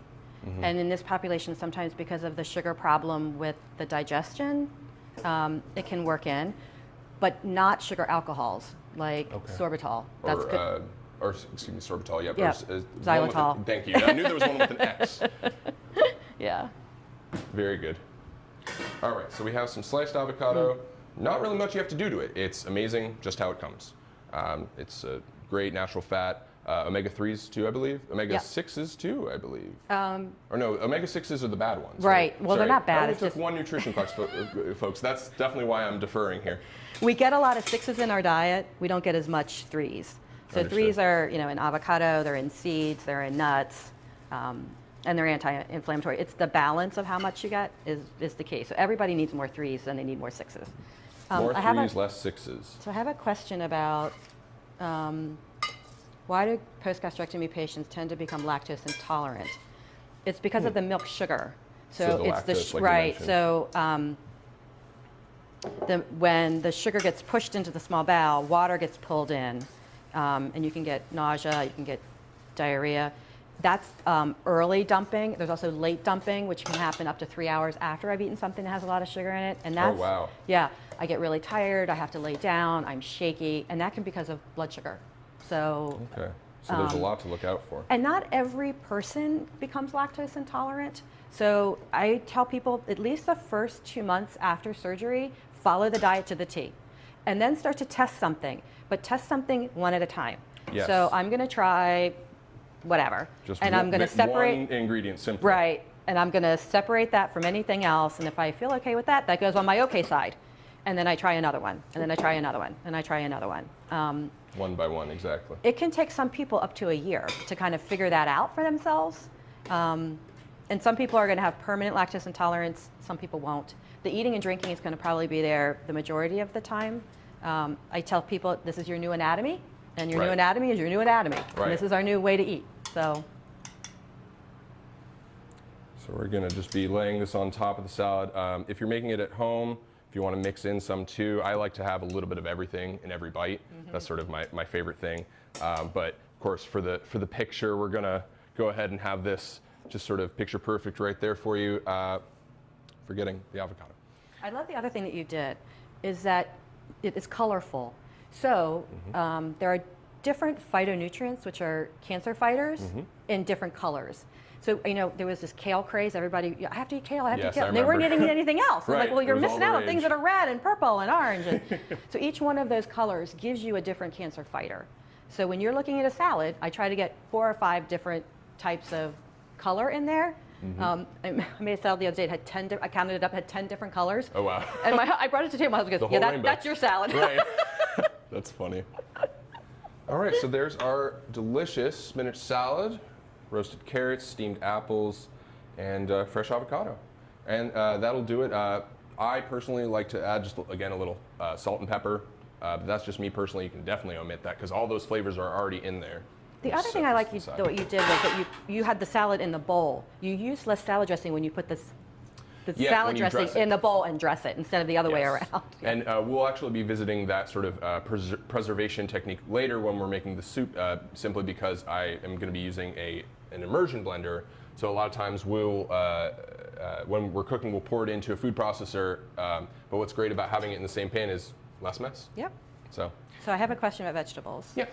S1: Mm-hmm.
S2: And in this population, sometimes because of the sugar problem with the digestion, it can work in, but not sugar alcohols like sorbitol. That's good.
S1: Or excuse me, sorbitol. Yep.
S2: Yeah. Xylitol.
S1: Thank you. I knew there was one with an X.
S2: Yeah.
S1: Very good. All right, so we have some sliced avocado. Not really much you have to do to it. It's amazing just how it comes. It's a great natural fat. Omega-3s too, I believe. Omega-6s too, I believe. Or no, omega-6s are the bad ones.
S2: Right. Well, they're not bad.
S1: I only
S2: It's
S1: took
S2: just
S1: one nutrition class, folks. That's definitely why I'm deferring here.
S2: we get a lot of 6s in our diet. We don't get as much 3s. So
S1: Understood.
S2: 3s are, in avocado, they're in seeds, they're in nuts, and they're anti-inflammatory. It's the balance of how much you get is the key. So everybody needs more 3s than they need more 6s.
S1: More 3s, less 6s.
S2: So I have a question about why do post-gastrectomy patients tend to become lactose intolerant? It's because of the milk sugar.
S1: So the
S2: it's
S1: lactose, like you
S2: right.
S1: mentioned.
S2: So when the sugar gets pushed into the small bowel, water gets pulled in, and you can get nausea, you can get diarrhea. That's early dumping. There's also late dumping, which can happen up to 3 hours after I've eaten something that has a lot of sugar in it. And that's,
S1: Oh, wow.
S2: Yeah, I get really tired, I have to lay down, I'm shaky, and that can be because of blood sugar. So,
S1: Okay. So there's a lot to look out for.
S2: and not every person becomes lactose intolerant. So I tell people at least the first 2 months after surgery, follow the diet to the T. And then start to test something, but test something one at a time.
S1: Yes.
S2: So I'm going to try whatever.
S1: Just
S2: and I'm going to separate.
S1: one ingredient, simply.
S2: Right. And I'm going to separate that from anything else. And if I feel okay with that, that goes on my okay side. And then I try another one. And then I try another one. And I try another one.
S1: One by one, exactly.
S2: It can take some people up to a year to kind of figure that out for themselves. And some people are going to have permanent lactose intolerance. Some people won't. The eating and drinking is going to probably be there the majority of the time. I tell people this is your new anatomy. And your new anatomy is your new anatomy.
S1: Right.
S2: And this is our new way to eat. So
S1: we're going to just be laying this on top of the salad. If you're making it at home, if you want to mix in some too, I like to have a little bit of everything in every bite. That's sort of my favorite thing. But of course, for the picture, we're going to go ahead and have this just sort of picture perfect right there for you. Forgetting the avocado.
S2: I love the other thing that you did is that it is colorful. So there are different phytonutrients, which are cancer fighters, in different colors. So, there was this kale craze. Everybody, I have to eat kale, I have to eat kale. And they weren't eating anything else. I'm like, well, you're missing out on things that are red and purple and orange. So each one of those colors gives you a different cancer fighter. So when you're looking at a salad, I try to get 4 or 5 different types of color in there. I made a salad the other day. It had 10. I counted it up. It had 10 different colors.
S1: Oh wow!
S2: And I brought it to table. My husband goes, "Yeah, that's your salad."
S1: Right. That's funny. All right, so there's our delicious spinach salad, roasted carrots, steamed apples, and fresh avocado, and that'll do it. I personally like to add just again a little salt and pepper. But that's just me personally. You can definitely omit that because all those flavors are already in there.
S2: The other thing I like what you did was that you had the salad in the bowl. You used less salad dressing when you put the salad dressing in the bowl and dress it instead of the other way around.
S1: And we'll actually be visiting that sort of preservation technique later when we're making the soup, simply because I am going to be using an immersion blender. So a lot of times we'll, when we're cooking, we'll pour it into a food processor. But what's great about having it in the same pan is less mess.
S2: Yep.
S1: So
S2: I have a question about vegetables.
S1: Yep.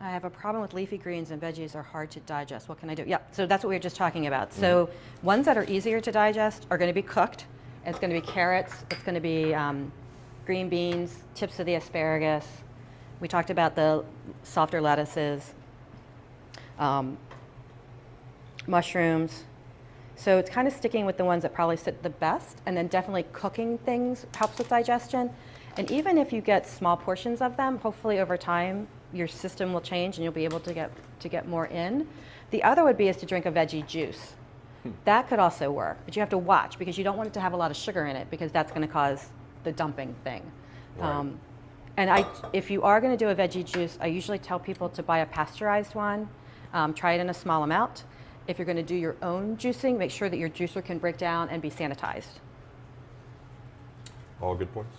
S2: I have a problem with leafy greens and veggies are hard to digest. What can I do? Yeah, so that's what we were just talking about. So ones that are easier to digest are going to be cooked. It's going to be carrots. It's going to be green beans, tips of the asparagus. We talked about the softer lettuces, mushrooms. So it's kind of sticking with the ones that probably sit the best, and then definitely cooking things helps with digestion. And even if you get small portions of them, hopefully over time your system will change and you'll be able to get more in. The other would be is to drink a veggie juice. That could also work, but you have to watch because you don't want it to have a lot of sugar in it because that's going to cause the dumping thing.
S1: Right.
S2: And if you are going to do a veggie juice, I usually tell people to buy a pasteurized one, try it in a small amount, if you're going to do your own juicing, make sure that your juicer can break down and be sanitized.
S1: All good points.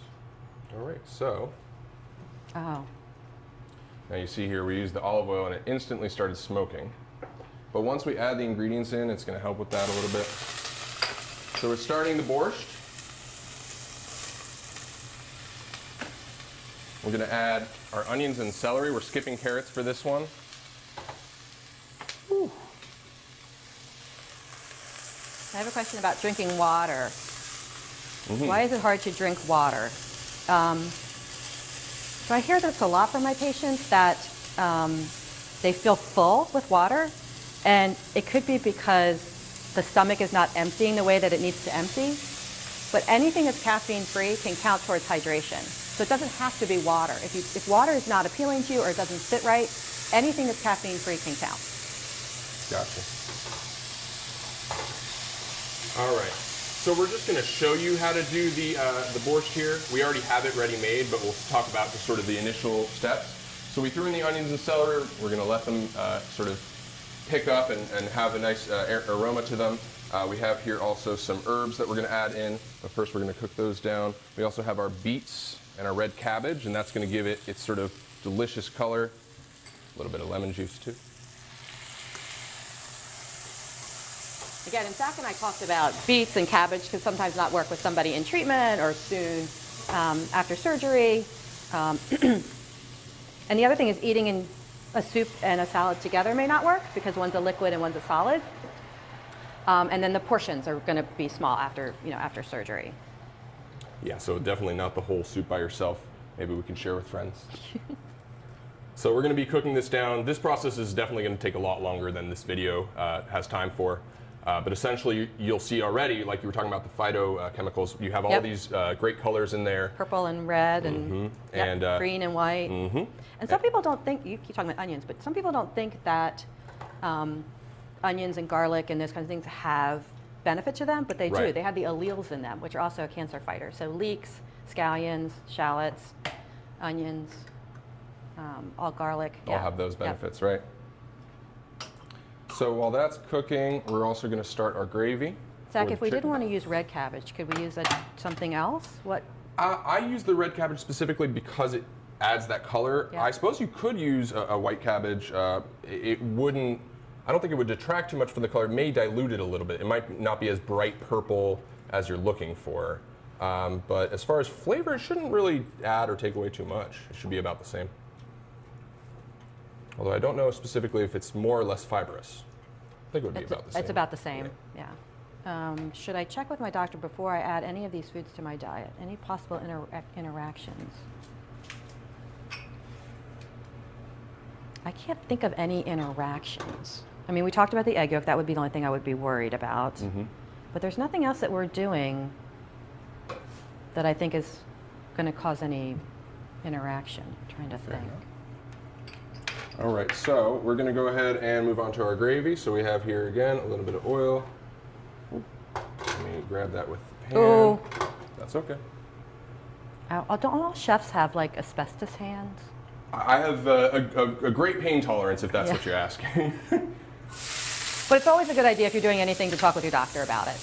S1: All right, so
S2: Oh.
S1: now you see here we used the olive oil and it instantly started smoking. But once we add the ingredients in, it's going to help with that a little bit. So we're starting the borscht. We're going to add our onions and celery. We're skipping carrots for this one. Whew.
S2: I have a question about drinking water. Why is it hard to drink water? So I hear this a lot from my patients that they feel full with water, and it could be because the stomach is not emptying the way that it needs to empty. But anything that's caffeine-free can count towards hydration. So it doesn't have to be water. If water is not appealing to you or it doesn't sit right, anything that's caffeine-free can count.
S1: Gotcha. All right. So we're just going to show you how to do the borscht here. We already have it ready made, but we'll talk about just sort of the initial steps. So we threw in the onions and celery. We're going to let them sort of pick up and have a nice aroma to them. We have here also some herbs that we're going to add in, but first we're going to cook those down. We also have our beets and our red cabbage, and that's going to give it its sort of delicious color. A little bit of lemon juice too.
S2: Again, and Zach and I talked about beets and cabbage could sometimes not work with somebody in treatment or soon after surgery. And the other thing is eating in a soup and a salad together may not work because one's a liquid and one's a solid. And then the portions are going to be small after surgery.
S1: Yeah, so definitely not the whole soup by yourself. Maybe we can share with friends. So we're going to be cooking this down. This process is definitely going to take a lot longer than this video has time for. But essentially, you'll see already, like you were talking about the phytochemicals, you have all these great colors in there.
S2: Purple and red and, and green and white. And some people don't think, you keep talking about onions, but some people don't think that onions and garlic and those kinds of things have benefit to them, but they do. They have the alleles in them, which are also a cancer fighter. So leeks, scallions, shallots, onions, all garlic.
S1: All have those benefits, right? So while that's cooking, we're also going to start our gravy.
S2: Zach, if we didn't want to use red cabbage, could we use something else? What?
S1: I use the red cabbage specifically because it adds that color. I suppose you could use a white cabbage. It wouldn't, I don't think it would detract too much from the color. It may dilute it a little bit. It might not be as bright purple as you're looking for. But as far as flavor, it shouldn't really add or take away too much. It should be about the same. Although I don't know specifically if it's more or less fibrous. I think it would be about the same.
S2: It's about the same, yeah. Should I check with my doctor before I add any of these foods to my diet? Any possible interactions? I can't think of any interactions. I mean, we talked about the egg yolk. That would be the only thing I would be worried about. But there's nothing else that we're doing that I think is going to cause any interaction. I'm trying to think.
S1: All right, so we're going to go ahead and move on to our gravy. So we have here again a little bit of oil. Let me grab that with the pan.
S2: Oh.
S1: That's okay.
S2: Don't all chefs have like asbestos hands?
S1: I have a great pain tolerance, if that's what you're asking.
S2: But it's always a good idea if you're doing anything to talk with your doctor about it.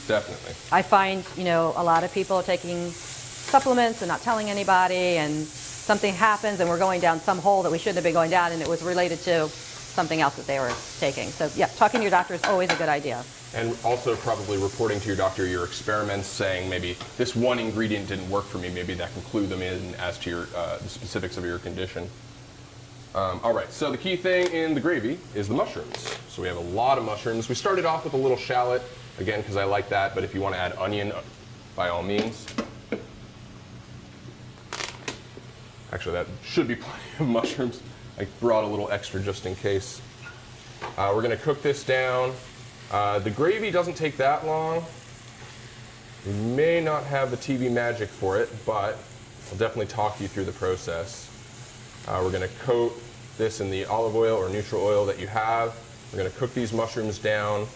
S1: Definitely.
S2: I find, a lot of people are taking supplements and not telling anybody, and something happens and we're going down some hole that we shouldn't have been going down, and it was related to something else that they were taking. So yeah, talking to your doctor is always a good idea.
S1: And also probably reporting to your doctor your experiments, saying maybe this one ingredient didn't work for me. Maybe that can clue them in as to your, the specifics of your condition. All right, so the key thing in the gravy is the mushrooms. So we have a lot of mushrooms. We started off with a little shallot, again, because I like that, but if you want to add onion, by all means. Actually, that should be plenty of mushrooms. I brought a little extra just in case. We're going to cook this down. The gravy doesn't take that long. We may not have the TV magic for it, but I'll definitely talk you through the process. We're going to coat this in the olive oil or neutral oil that you have. We're going to cook these mushrooms down.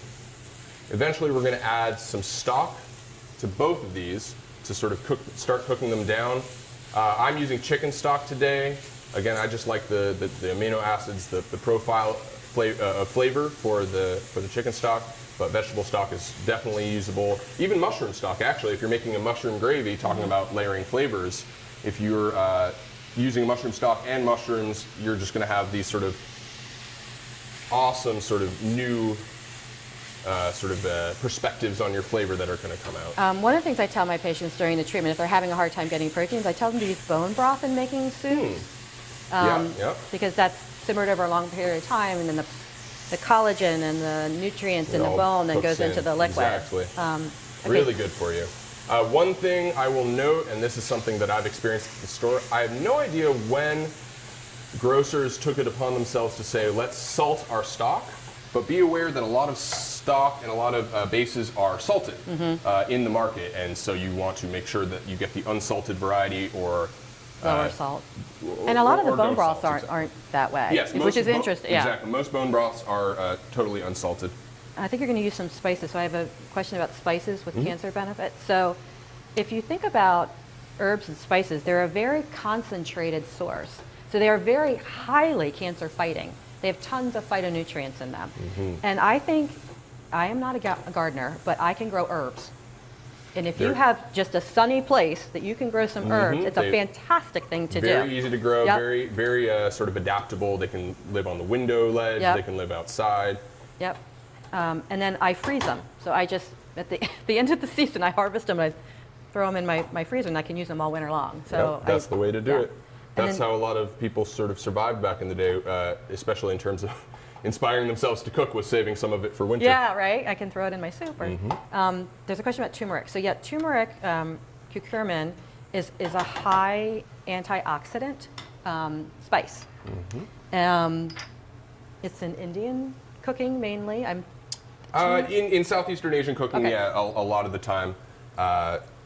S1: Eventually, we're going to add some stock to both of these to sort of start cooking them down. I'm using chicken stock today. Again, I just like the amino acids, the profile flavor for the chicken stock, but vegetable stock is definitely usable. Even mushroom stock, actually, if you're making a mushroom gravy, talking about layering flavors, if you're using mushroom stock and mushrooms, you're just going to have these sort of awesome sort of new perspectives on your flavor that are going to come out.
S2: One of the things I tell my patients during the treatment, if they're having a hard time getting proteins, I tell them to use bone broth in making soups. Because that's simmered over a long period of time, and then the collagen and the nutrients in the bone then goes into the liquid.
S1: Exactly. Really good for you. One thing I will note, and this is something that I've experienced at the store, I have no idea when grocers took it upon themselves to say, let's salt our stock, but be aware that a lot of stock and a lot of bases are salted in the market, and so you want to make sure that you get the unsalted variety or
S2: lower salt. And a lot of the bone broths aren't that way,
S1: yes,
S2: which is interesting.
S1: Exactly. Most bone broths are totally unsalted.
S2: I think you're going to use some spices. So I have a question about spices with cancer benefits. So if you think about herbs and spices, they're a very concentrated source. So they are very highly cancer fighting. They have tons of phytonutrients in them. And I think, I am not a gardener, but I can grow herbs. And if you have just a sunny place that you can grow some herbs, it's a fantastic thing to do.
S1: Very easy to grow, very sort of adaptable. They can live on the window ledge, they can live outside.
S2: Yep. And then I freeze them. So I just, at the end of the season, I harvest them and I throw them in my freezer, and I can use them all winter long. So
S1: that's the way to do it. That's how a lot of people sort of survived back in the day, especially in terms of inspiring themselves to cook, was saving some of it for winter.
S2: Yeah, right. I can throw it in my soup. Or, there's a question about turmeric. So yeah, turmeric, curcumin, is a high antioxidant spice. It's in Indian cooking mainly.
S1: In Southeastern Asian cooking, a lot of the time.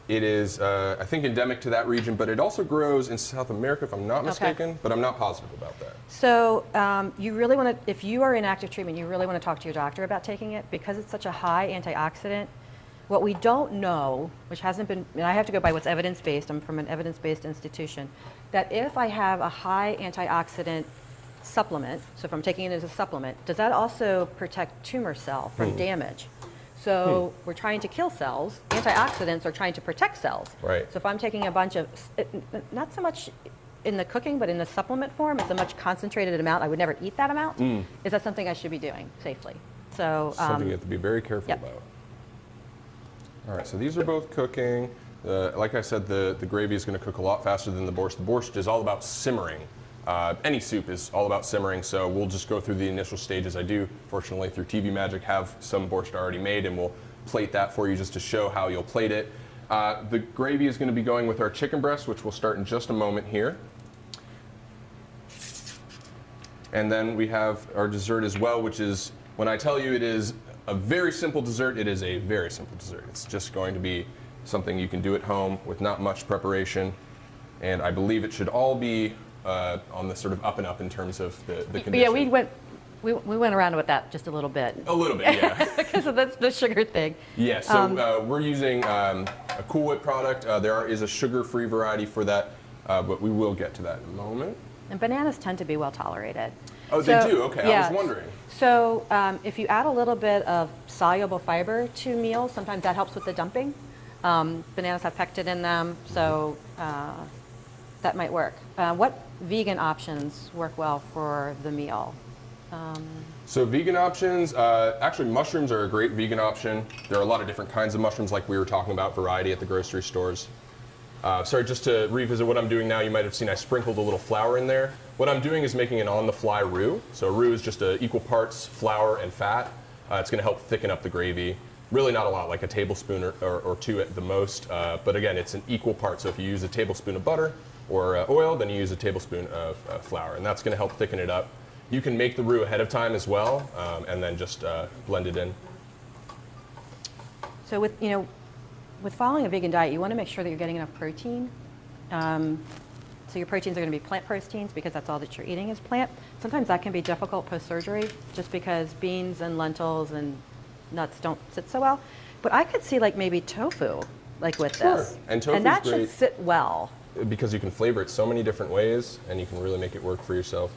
S1: It is, I think, endemic to that region, but it also grows in South America, if I'm not mistaken, but I'm not positive about that.
S2: So you really want to, if you are in active treatment, you really want to talk to your doctor about taking it because it's such a high antioxidant. What we don't know, which hasn't been, and I have to go by what's evidence-based, I'm from an evidence-based institution, that if I have a high antioxidant supplement, so if I'm taking it as a supplement, does that also protect tumor cell from damage? So we're trying to kill cells. Antioxidants are trying to protect cells.
S1: Right.
S2: So if I'm taking a bunch of, not so much in the cooking, but in the supplement form, it's a much concentrated amount. I would never eat that amount. Is that something I should be doing safely? So
S1: something you have to be very careful about. All right, so these are both cooking. Like I said, the gravy is going to cook a lot faster than the borscht. The borscht is all about simmering. Any soup is all about simmering, so we'll just go through the initial stages. I do, fortunately, through TV Magic, have some borscht already made, and we'll plate that for you just to show how you'll plate it. The gravy is going to be going with our chicken breast, which we'll start in just a moment here. And then we have our dessert as well, which is, when I tell you it is a very simple dessert, it is a very simple dessert. It's just going to be something you can do at home with not much preparation, and I believe it should all be on the sort of up and up in terms of the condition.
S2: Yeah, we went around with that just a little bit.
S1: A little bit, yeah.
S2: Because of the sugar thing.
S1: Yeah, so we're using a Cool Whip product. There is a sugar-free variety for that, but we will get to that in a moment.
S2: And bananas tend to be well tolerated.
S1: Oh, they do? Okay, yeah. I was wondering.
S2: So if you add a little bit of soluble fiber to meals, sometimes that helps with the dumping. Bananas have pectin in them, so that might work. What vegan options work well for the meal?
S1: So vegan options, actually mushrooms are a great vegan option. There are a lot of different kinds of mushrooms like we were talking about, variety at the grocery stores. Sorry, just to revisit what I'm doing now, you might have seen I sprinkled a little flour in there. What I'm doing is making an on-the-fly roux. So roux is just equal parts flour and fat. It's going to help thicken up the gravy. Really not a lot, like a tablespoon or two at the most. But again, it's an equal part. So if you use a tablespoon of butter or oil, then you use a tablespoon of flour. And that's going to help thicken it up. You can make the roux ahead of time as well, and then just blend it in.
S2: So with following a vegan diet, you want to make sure that you're getting enough protein. So your proteins are going to be plant proteins because that's all that you're eating is plant. Sometimes that can be difficult post-surgery just because beans and lentils and nuts don't sit so well. But I could see like maybe tofu like with this.
S1: And tofu's
S2: that
S1: great
S2: should sit well.
S1: because you can flavor it so many different ways and you can really make it work for yourself.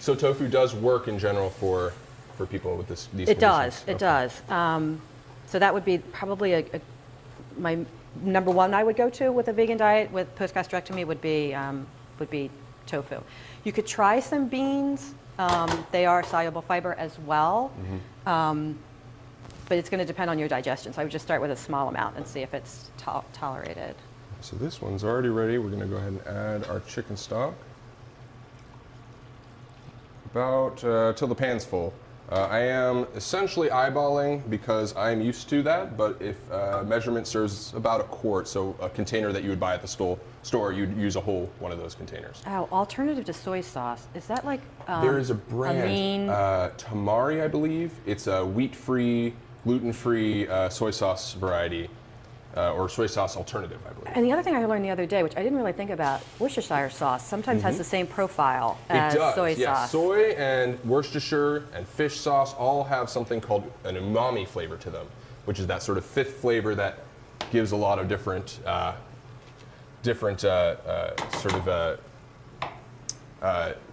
S1: So tofu does work in general for for people with these
S2: It does.
S1: conditions?
S2: It does. So that would be probably my number one I would go to with a vegan diet with post-gastrectomy would be tofu. You could try some beans. They are soluble fiber as well. But it's going to depend on your digestion. So I would just start with a small amount and see if it's tolerated.
S1: So this one's already ready. We're going to go ahead and add our chicken stock. About till the pan's full. I am essentially eyeballing because I'm used to that, but if measurement serves about a quart, so a container that you would buy at the store, you'd use a whole one of those containers.
S2: Oh, alternative to soy sauce. Is that like
S1: There is a brand, Tamari, I believe. It's a wheat-free, gluten-free soy sauce variety, or soy sauce alternative, I believe.
S2: And the other thing I learned the other day, which I didn't really think about, Worcestershire sauce sometimes has the same profile as soy sauce.
S1: Soy and Worcestershire and fish sauce all have something called an umami flavor to them, which is that sort of fifth flavor that gives a lot of different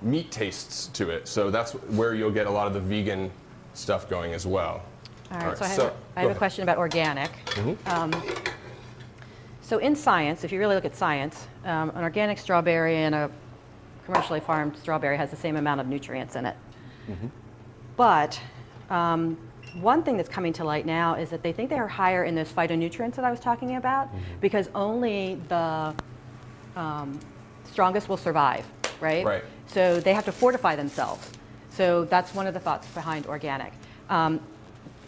S1: meat tastes to it. So that's where you'll get a lot of the vegan stuff going as well.
S2: All right, so I have a question about organic. So in science, if you really look at science, an organic strawberry and a commercially farmed strawberry has the same amount of nutrients in it. But one thing that's coming to light now is that they think they are higher in those phytonutrients that I was talking about because only the strongest will survive, right?
S1: Right.
S2: So they have to fortify themselves. So that's one of the thoughts behind organic.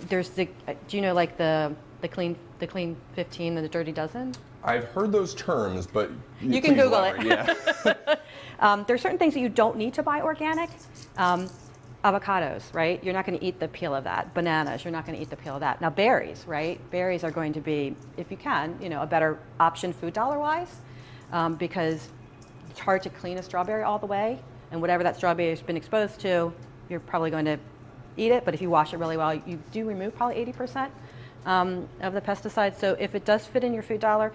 S2: There's do you know like the clean 15 and the dirty dozen?
S1: I've heard those terms, but
S2: you can Google it.
S1: Yeah.
S2: There are certain things that you don't need to buy organic. Avocados, right? You're not going to eat the peel of that. Bananas, you're not going to eat the peel of that. Now berries, right? Berries are going to be, if you can, a better option food dollar-wise, because it's hard to clean a strawberry all the way, and whatever that strawberry has been exposed to, you're probably going to eat it. But if you wash it really well, you do remove probably 80% of the pesticides. So if it does fit in your food dollar,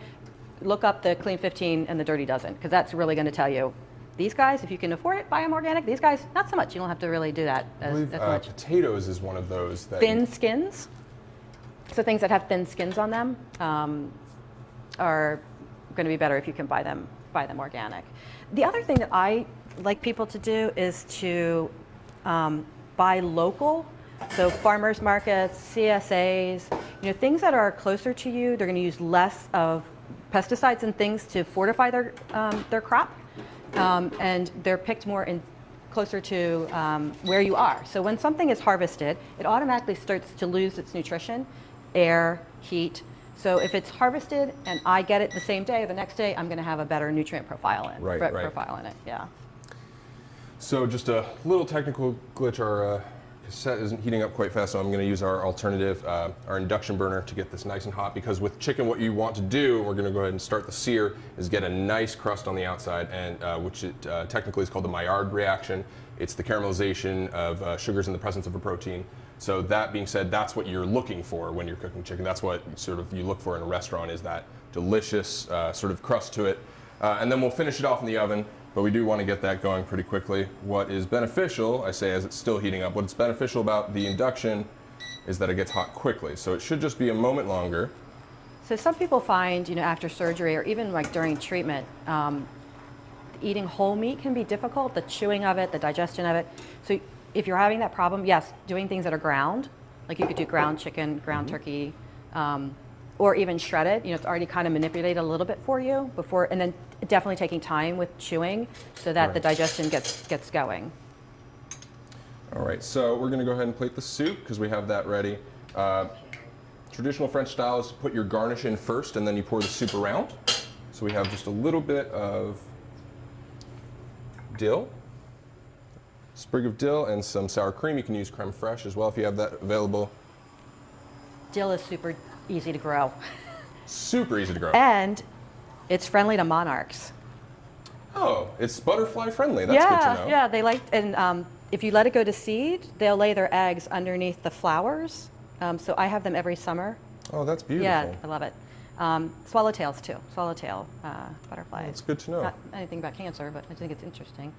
S2: look up the clean 15 and the dirty dozen, because that's really going to tell you. These guys, if you can afford it, buy them organic. These guys, not so much. You don't have to really do that as much.
S1: Potatoes is one of those that
S2: thin skins. So things that have thin skins on them are going to be better if you can buy them organic. The other thing that I like people to do is to buy local. So farmers markets, CSAs, things that are closer to you. They're going to use less of pesticides and things to fortify their crop. And they're picked more closer to where you are. So when something is harvested, it automatically starts to lose its nutrition, air, heat. So if it's harvested and I get it the same day or the next day, I'm going to have a better nutrient profile in it. Yeah.
S1: So just a little technical glitch. Our cassette isn't heating up quite fast, so I'm going to use our alternative, our induction burner, to get this nice and hot, because with chicken what you want to do, we're going to go ahead and start the sear, is get a nice crust on the outside, and which it technically is called the Maillard reaction. It's the caramelization of sugars in the presence of a protein. So that being said, that's what you're looking for when you're cooking chicken. That's what sort of you look for in a restaurant, is that delicious sort of crust to it. And then we'll finish it off in the oven. But we do want to get that going pretty quickly. What is beneficial, I say as it's still heating up, what's beneficial about the induction is that it gets hot quickly. So it should just be a moment longer.
S2: So some people find, after surgery or even like during treatment, eating whole meat can be difficult, the chewing of it, the digestion of it. So if you're having that problem, yes, doing things that are ground, like you could do ground chicken, ground turkey, or even shredded, it's already kind of manipulated a little bit for you before, and then definitely taking time with chewing so that the digestion gets going.
S1: All right, so we're gonna go ahead and plate the soup because we have that ready. Traditional French style is to put your garnish in first and then you pour the soup around. So we have just a little bit of dill, sprig of dill, and some sour cream. You can use creme fraiche as well if you have that available.
S2: Dill is super easy to grow.
S1: Super easy to grow.
S2: And it's friendly to monarchs.
S1: Oh, it's butterfly friendly. That's good to know.
S2: Yeah, they like, and if you let it go to seed, they'll lay their eggs underneath the flowers. So I have them every summer.
S1: Oh, that's beautiful.
S2: Yeah, I love it. Swallowtails too. Swallowtail butterflies.
S1: That's good to know.
S2: Not anything about cancer, but I think it's interesting.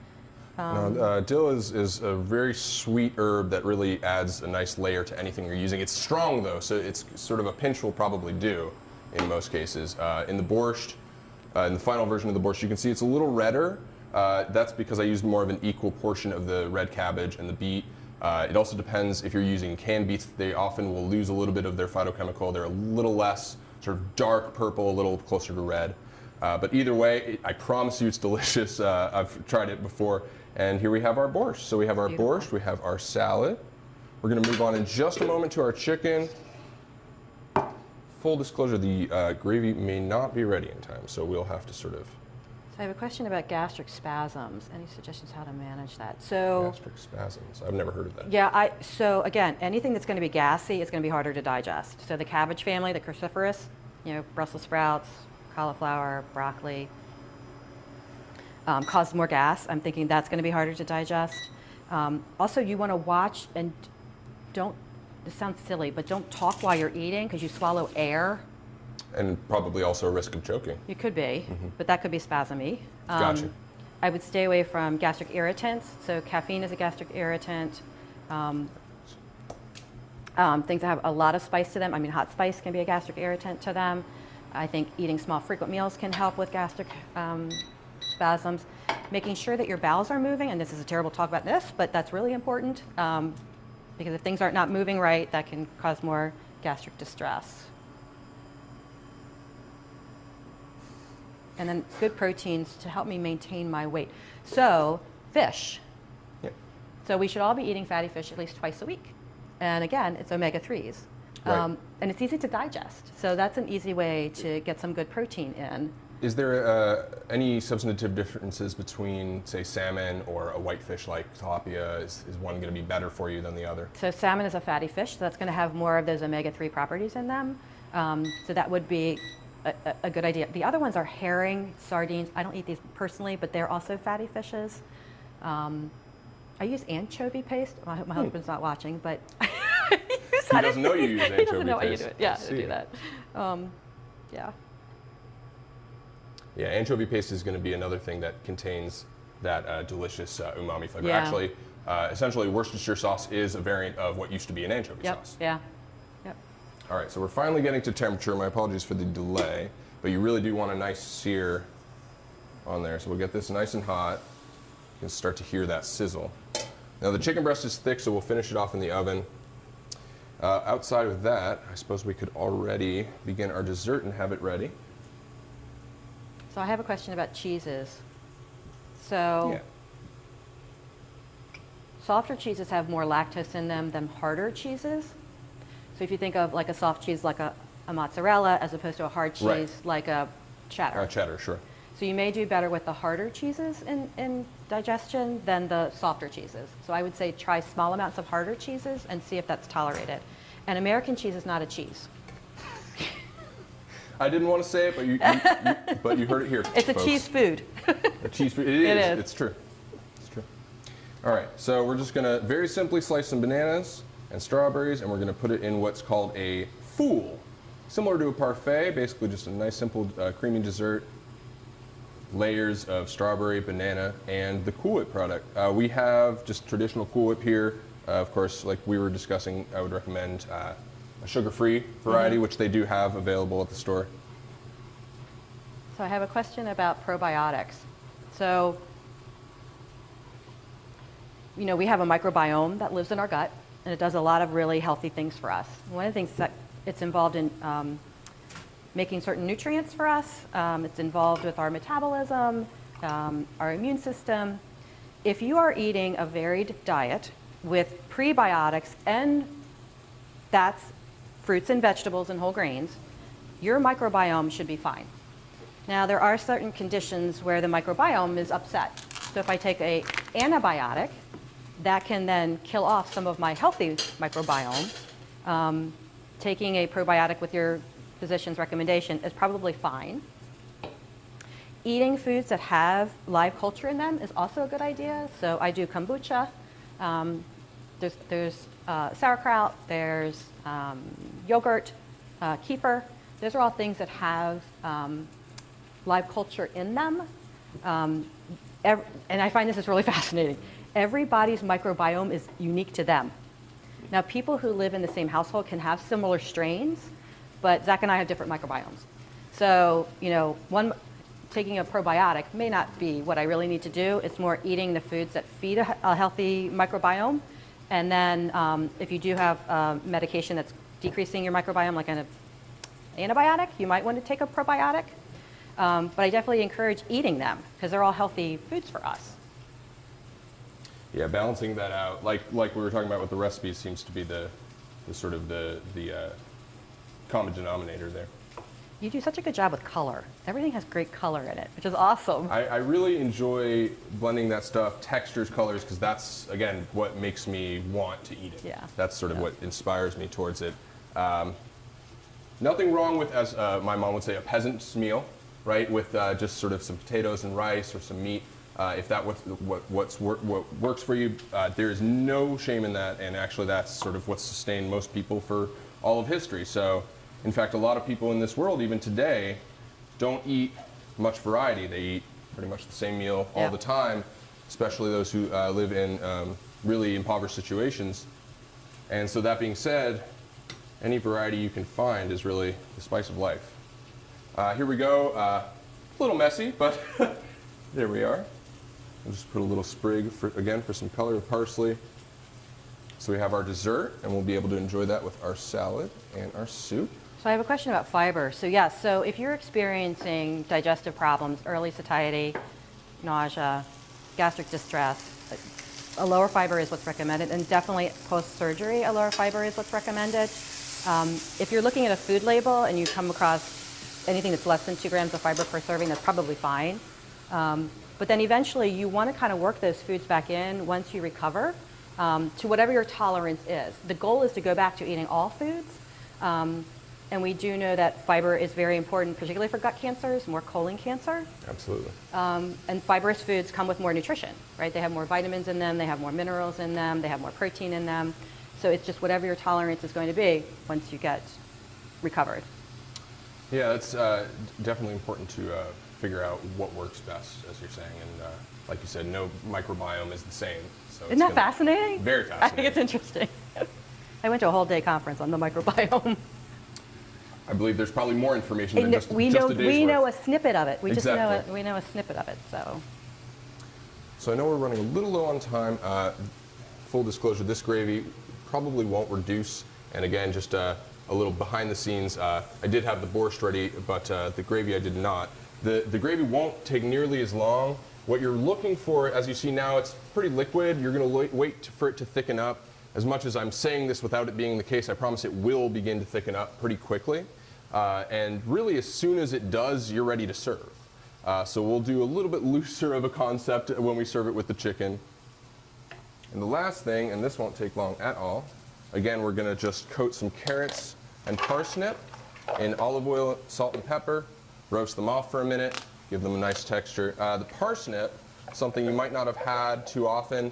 S1: No, dill is a very sweet herb that really adds a nice layer to anything you're using. It's strong though, so it's sort of a pinch will probably do in most cases. In the borscht, in the final version of the borscht, you can see it's a little redder. That's because I used more of an equal portion of the red cabbage and the beet. It also depends if you're using canned beets. They often will lose a little bit of their phytochemical. They're a little less sort of dark purple, a little closer to red. But either way, I promise you it's delicious. I've tried it before. And here we have our borscht. So we have our borscht, we have our salad. We're going to move on in just a moment to our chicken. Full disclosure, the gravy may not be ready in time, so we'll have to sort of...
S2: So I have a question about gastric spasms. Any suggestions how to manage that? So
S1: Gastric spasms, I've never heard of that.
S2: yeah, so again, anything that's going to be gassy is going to be harder to digest. So the cabbage family, the cruciferous, Brussels sprouts, cauliflower, broccoli, cause more gas. I'm thinking that's going to be harder to digest. Also, you want to watch and don't, this sounds silly, but don't talk while you're eating because you swallow air.
S1: And probably also a risk of choking.
S2: You could be, but that could be spasmy.
S1: Gotcha.
S2: I would stay away from gastric irritants. So caffeine is a gastric irritant. Things that have a lot of spice to them. I mean, hot spice can be a gastric irritant to them. I think eating small, frequent meals can help with gastric spasms. Making sure that your bowels are moving, and this is a terrible talk about this, but that's really important because if things are not moving right, that can cause more gastric distress. And then good proteins to help me maintain my weight. So fish.
S1: Yeah.
S2: So we should all be eating fatty fish at least twice a week. And again, it's omega-3s.
S1: Right.
S2: And it's easy to digest. So that's an easy way to get some good protein in.
S1: Is there any substantive differences between, say, salmon or a whitefish like tilapia? Is one going to be better for you than the other?
S2: So salmon is a fatty fish, so that's going to have more of those omega-3 properties in them. So that would be a good idea. The other ones are herring, sardines. I don't eat these personally, but they're also fatty fishes. I use anchovy paste. I hope my husband's not watching, but
S1: He doesn't know you use anchovy paste.
S2: He doesn't know why you do it. Yeah, I do that. Yeah.
S1: Yeah, anchovy paste is going to be another thing that contains that delicious umami flavor.
S2: Yeah.
S1: Actually, essentially, Worcestershire sauce is a variant of what used to be an anchovy sauce.
S2: Yeah. Yep.
S1: All right, so we're finally getting to temperature. My apologies for the delay, but you really do want a nice sear on there. So we'll get this nice and hot. You can start to hear that sizzle. Now the chicken breast is thick, so we'll finish it off in the oven. Outside of that, I suppose we could already begin our dessert and have it ready.
S2: So I have a question about cheeses. So
S1: Yeah.
S2: softer cheeses have more lactose in them than harder cheeses. So if you think of like a soft cheese like a mozzarella as opposed to a hard cheese
S1: Right.
S2: like a cheddar.
S1: Cheddar, sure.
S2: So you may do better with the harder cheeses in digestion than the softer cheeses. So I would say try small amounts of harder cheeses and see if that's tolerated. And American cheese is not a cheese.
S1: I didn't want to say it, but you heard it here.
S2: It's a
S1: folks.
S2: cheese food.
S1: A cheese food. It is. It's true. It's true. All right, so we're just going to very simply slice some bananas and strawberries, and we're going to put it in what's called a fool. Similar to a parfait, basically just a nice, simple, creamy dessert. Layers of strawberry, banana, and the Cool Whip product. We have just traditional Cool Whip here. Of course, like we were discussing, I would recommend a sugar-free variety, which they do have available at the store.
S2: So I have a question about probiotics. So, we have a microbiome that lives in our gut, and it does a lot of really healthy things for us. One of the things that it's involved in making certain nutrients for us. It's involved with our metabolism, our immune system. If you are eating a varied diet with prebiotics, and that's fruits and vegetables and whole grains, your microbiome should be fine. Now, there are certain conditions where the microbiome is upset. So if I take an antibiotic, that can then kill off some of my healthy microbiome. Taking a probiotic with your physician's recommendation is probably fine. Eating foods that have live culture in them is also a good idea. So I do kombucha. There's sauerkraut. There's yogurt, kefir. Those are all things that have live culture in them. and I find this is really fascinating, everybody's microbiome is unique to them. Now, people who live in the same household can have similar strains, but Zach and I have different microbiomes. So, taking a probiotic may not be what I really need to do. It's more eating the foods that feed a healthy microbiome. And then if you do have medication that's decreasing your microbiome, like an antibiotic, you might want to take a probiotic. But I definitely encourage eating them because they're all healthy foods for us.
S1: Yeah, balancing that out, like we were talking about with the recipes, seems to be the sort of the common denominator there.
S2: You do such a good job with color. Everything has great color in it, which is awesome.
S1: I really enjoy blending that stuff, textures, colors, because that's, again, what makes me want to eat it.
S2: Yeah.
S1: That's sort of what inspires me towards it. Nothing wrong with, as my mom would say, a peasant's meal, right? With just sort of some potatoes and rice or some meat. If that what works for you, there is no shame in that, and actually that's sort of what's sustained most people for all of history. So, in fact, a lot of people in this world, even today, don't eat much variety. They eat pretty much the same meal all the time, especially those who live in really impoverished situations. And so that being said, any variety you can find is really the spice of life. Here we go. A little messy, but there we are. We'll just put a little sprig, for some color of parsley. So we have our dessert, and we'll be able to enjoy that with our salad and our soup.
S2: So I have a question about fiber. So yes, so if you're experiencing digestive problems, early satiety, nausea, gastric distress, a lower fiber is what's recommended, and definitely post-surgery, a lower fiber is what's recommended. If you're looking at a food label and you come across anything that's less than 2 grams of fiber per serving, that's probably fine. But then eventually you want to kind of work those foods back in once you recover to whatever your tolerance is. The goal is to go back to eating all foods. And we do know that fiber is very important, particularly for gut cancers, more colon cancer.
S1: Absolutely.
S2: And fibrous foods come with more nutrition, right? They have more vitamins in them, they have more minerals in them, they have more protein in them. So it's just whatever your tolerance is going to be once you get recovered.
S1: Yeah, it's definitely important to figure out what works best, as you're saying. And like you said, no microbiome is the same. So
S2: Isn't that fascinating?
S1: Very fascinating.
S2: I think it's interesting. I went to a whole day conference on the microbiome.
S1: I believe there's probably more information than just a day's worth.
S2: We know a snippet of it. We
S1: Exactly.
S2: just know we know a snippet of it.
S1: So I know we're running a little low on time. Full disclosure, this gravy probably won't reduce. And again, just a little behind the scenes. I did have the borscht ready, but the gravy I did not. The gravy won't take nearly as long. What you're looking for, as you see now, it's pretty liquid. You're going to wait for it to thicken up. As much as I'm saying this without it being the case, I promise it will begin to thicken up pretty quickly. And really, as soon as it does, you're ready to serve. So we'll do a little bit looser of a concept when we serve it with the chicken. And the last thing, and this won't take long at all, again, we're going to just coat some carrots and parsnip in olive oil, salt, and pepper, roast them off for a minute, give them a nice texture. The parsnip, something you might not have had too often,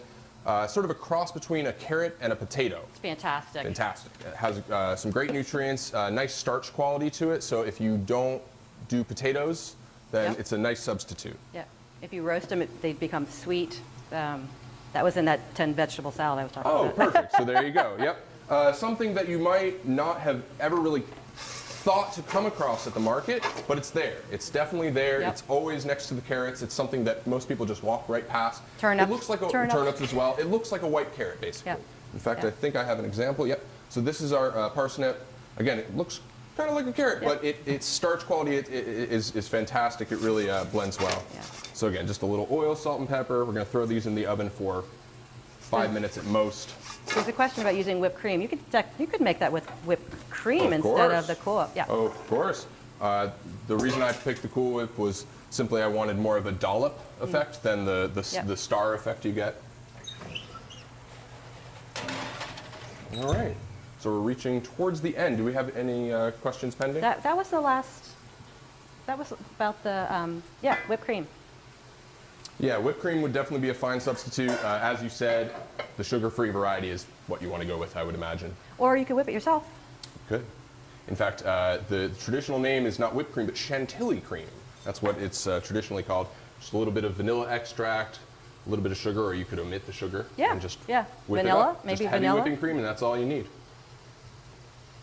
S1: sort of a cross between a carrot and a potato.
S2: It's fantastic.
S1: Fantastic. It has some great nutrients, nice starch quality to it, so if you don't do potatoes, then it's a nice substitute.
S2: Yeah. If you roast them, they become sweet. That was in that 10 vegetable salad I was talking about.
S1: Oh, perfect. So there you go. Yep. Something that you might not have ever really thought to come across at the market, but it's there. It's definitely there.
S2: Yep.
S1: It's always next to the carrots. It's something that most people just walk right past.
S2: Turnips.
S1: It looks like turnips as well. It looks like a white carrot, basically.
S2: Yep.
S1: In fact,
S2: Yep.
S1: I think I have an example. Yep. So this is our parsnip. Again, it looks kind of like a carrot, but its starch quality is fantastic. It really blends well.
S2: Yeah.
S1: So again, just a little oil, salt, and pepper. We're going to throw these in the oven for 5 minutes at most.
S2: There's a question about using whipped cream. You could make that with whipped cream
S1: Of
S2: instead
S1: course.
S2: of the Cool Whip. Yeah.
S1: Oh, of course. The reason I picked the Cool Whip was simply I wanted more of a dollop effect than the star effect you get. All right. So we're reaching towards the end. Do we have any questions pending?
S2: That was the last. That was about the whipped cream.
S1: Yeah, whipped cream would definitely be a fine substitute. As you said, the sugar-free variety is what you want to go with, I would imagine.
S2: Or you could whip it yourself.
S1: Good. In fact, the traditional name is not whipped cream, but chantilly cream. That's what it's traditionally called. just a little bit of vanilla extract, a little bit of sugar, or you could omit the sugar.
S2: Yeah,
S1: And just
S2: yeah.
S1: whip it
S2: Vanilla,
S1: up.
S2: maybe
S1: just heavy
S2: vanilla.
S1: whipping cream, and that's all you need.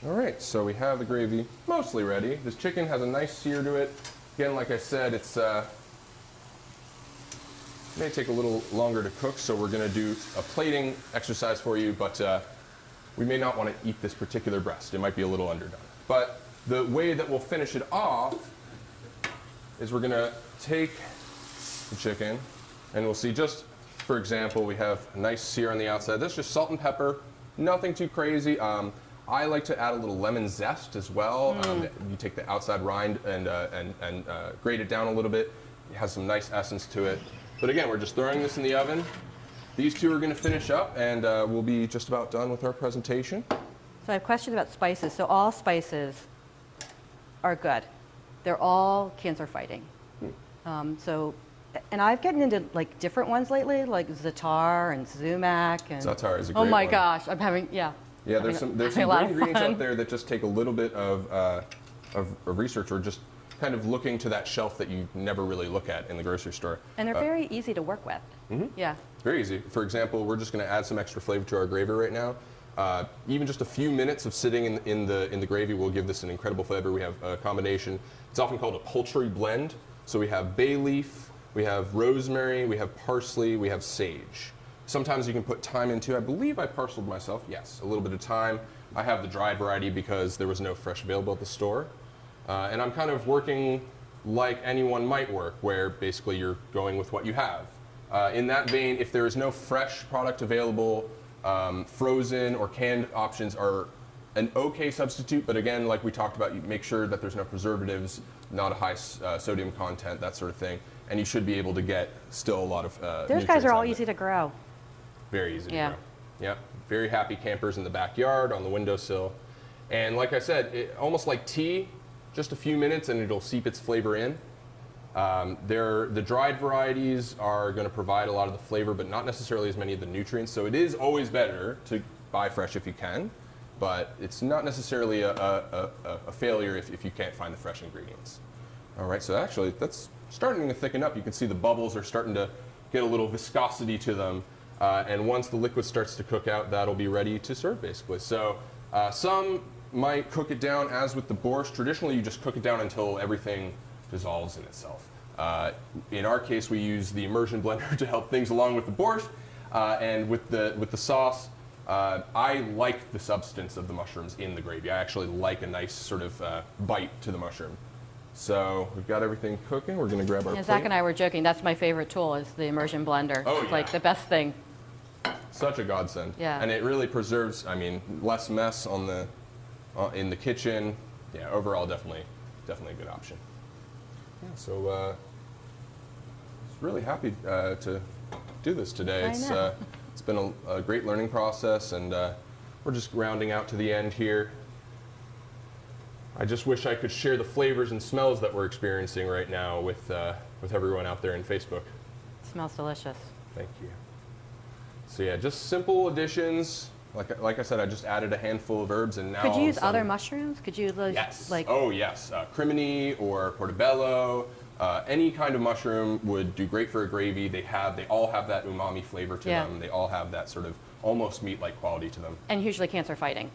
S1: All right, so we have the gravy mostly ready. This chicken has a nice sear to it. Again, like I said, it's may take a little longer to cook, so we're going to do a plating exercise for you, but we may not want to eat this particular breast. It might be a little underdone. But the way that we'll finish it off is we're going to take the chicken, and we'll see, just for example, we have a nice sear on the outside. That's just salt and pepper, nothing too crazy. I like to add a little lemon zest as well. You take the outside rind and grate it down a little bit. It has some nice essence to it. But again, we're just throwing this in the oven. These two are going to finish up, and we'll be just about done with our presentation.
S2: So I have a question about spices. So all spices are good. They're all cancer fighting. And I've gotten into like different ones lately, like Zatar and Sumac. And
S1: Zatar is a great
S2: oh my
S1: one.
S2: gosh, I'm having, yeah.
S1: Yeah, there's some great ingredients out there that just take a little bit of research, or just kind of looking to that shelf that you never really look at in the grocery store.
S2: And they're very easy to work with. Yeah.
S1: Very easy. For example, we're just going to add some extra flavor to our gravy right now. Even just a few minutes of sitting in the gravy will give this an incredible flavor. We have a combination. It's often called a poultry blend. So we have bay leaf, we have rosemary, we have parsley, we have sage. Sometimes you can put thyme in too. I believe I parceled myself. Yes, a little bit of thyme. I have the dried variety because there was no fresh available at the store. And I'm kind of working like anyone might work, where basically you're going with what you have. In that vein, if there is no fresh product available, frozen or canned options are an okay substitute, but again, like we talked about, you make sure that there's no preservatives, not a high sodium content, that sort of thing, and you should be able to get still a lot of
S2: Those guys are all easy to grow.
S1: Very easy
S2: Yeah.
S1: to grow. Yeah, very happy campers in the backyard, on the windowsill. And like I said, almost like tea, just a few minutes and it'll seep its flavor in. The dried varieties are going to provide a lot of the flavor, but not necessarily as many of the nutrients. So it is always better to buy fresh if you can, but it's not necessarily a failure if you can't find the fresh ingredients. All right, so actually that's starting to thicken up. You can see the bubbles are starting to get a little viscosity to them. And once the liquid starts to cook out, that'll be ready to serve basically. So some might cook it down as with the borscht. Traditionally, you just cook it down until everything dissolves in itself. In our case, we use the immersion blender to help things along with the borscht. And with the sauce, I like the substance of the mushrooms in the gravy. I actually like a nice sort of bite to the mushroom. So we've got everything cooking. We're going to grab our plate.
S2: Zach and I were joking. That's my favorite tool, is the immersion blender.
S1: Oh,
S2: It's
S1: yeah.
S2: like the best thing.
S1: Such a godsend.
S2: Yeah.
S1: And it really preserves, I mean, less mess in the kitchen. Yeah, overall, definitely a good option. Yeah, so really happy to do this today.
S2: I know.
S1: It's been a great learning process, and we're just rounding out to the end here. I just wish I could share the flavors and smells that we're experiencing right now with everyone out there in Facebook.
S2: It smells delicious.
S1: Thank you. So yeah, just simple additions. Like I said, I just added a handful of herbs, and now
S2: Could
S1: all
S2: you
S1: of a
S2: use other
S1: sudden-
S2: mushrooms? Could you
S1: Yes.
S2: like?
S1: Oh yes. Crimini or portobello. Any kind of mushroom would do great for a gravy. They all have that umami flavor to
S2: Yeah.
S1: them. They all have that sort of almost meat-like quality to them.
S2: And usually cancer fighting.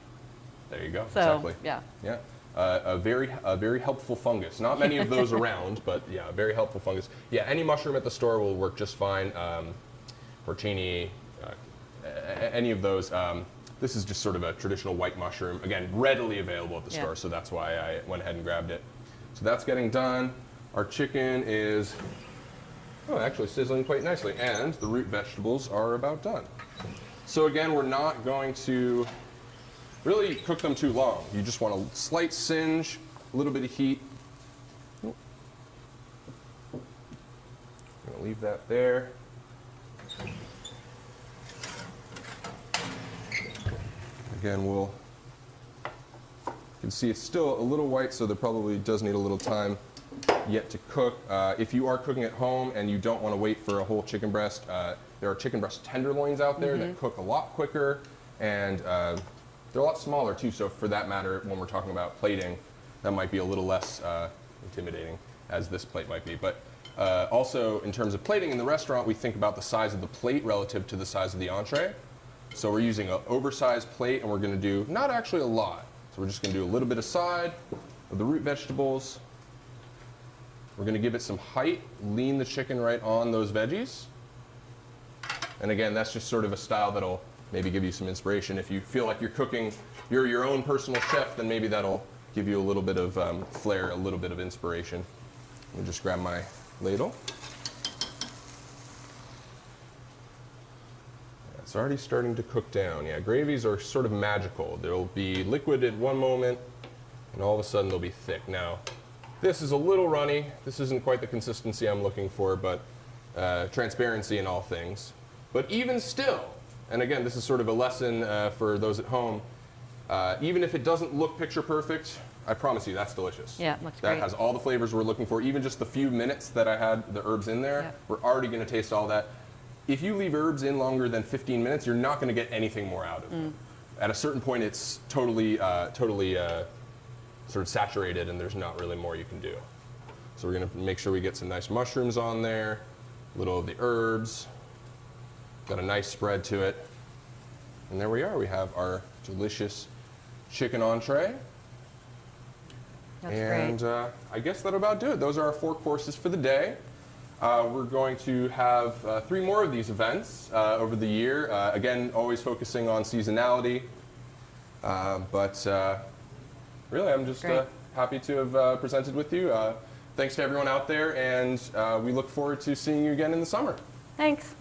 S1: There you go.
S2: So
S1: Exactly.
S2: yeah.
S1: Yeah. A very helpful fungus. Not many of those around, but yeah, a very helpful fungus. Yeah, any mushroom at the store will work just fine. Porcini, any of those. This is just sort of a traditional white mushroom. Again, readily available at the store, so that's why I went ahead and grabbed it. So that's getting done. Our chicken is actually sizzling quite nicely, and the root vegetables are about done. So again, we're not going to really cook them too long. You just want a slight singe, a little bit of heat. I'm gonna leave that there. Again, you can see it's still a little white, so there probably does need a little time yet to cook. If you are cooking at home and you don't want to wait for a whole chicken breast, there are chicken breast tenderloins out there that cook a lot quicker, and they're a lot smaller too, so for that matter, when we're talking about plating, that might be a little less intimidating, as this plate might be. But Also, in terms of plating in the restaurant, we think about the size of the plate relative to the size of the entree. So we're using an oversized plate, and we're going to do not actually a lot. So we're just going to do a little bit of side with the root vegetables. We're going to give it some height, lean the chicken right on those veggies. And again, that's just sort of a style that'll maybe give you some inspiration. If you feel like you're cooking, you're your own personal chef, then maybe that'll give you a little bit of flair, a little bit of inspiration. Let me just grab my ladle. It's already starting to cook down. Yeah, gravies are sort of magical. They'll be liquid at one moment, and all of a sudden they'll be thick. Now, this is a little runny. This isn't quite the consistency I'm looking for, but transparency in all things. But even still, and again, this is sort of a lesson for those at home, even if it doesn't look picture perfect, I promise you that's delicious.
S2: Yeah, it looks
S1: that
S2: great.
S1: has all the flavors we're looking for. Even just the few minutes that I had the herbs in there,
S2: Yep.
S1: we're already going to taste all that. If you leave herbs in longer than 15 minutes, you're not going to get anything more out of them. At a certain point, it's totally sort of saturated, and there's not really more you can do. So we're going to make sure we get some nice mushrooms on there, a little of the herbs, got a nice spread to it. And there we are. We have our delicious chicken entree.
S2: That's
S1: And
S2: great.
S1: I guess that'll about do it. Those are our 4 courses for the day. We're going to have 3 more of these events over the year. Again, always focusing on seasonality. But really, I'm just happy to have presented with you. Thanks to everyone out there, and we look forward to seeing you again in the summer.
S2: Thanks.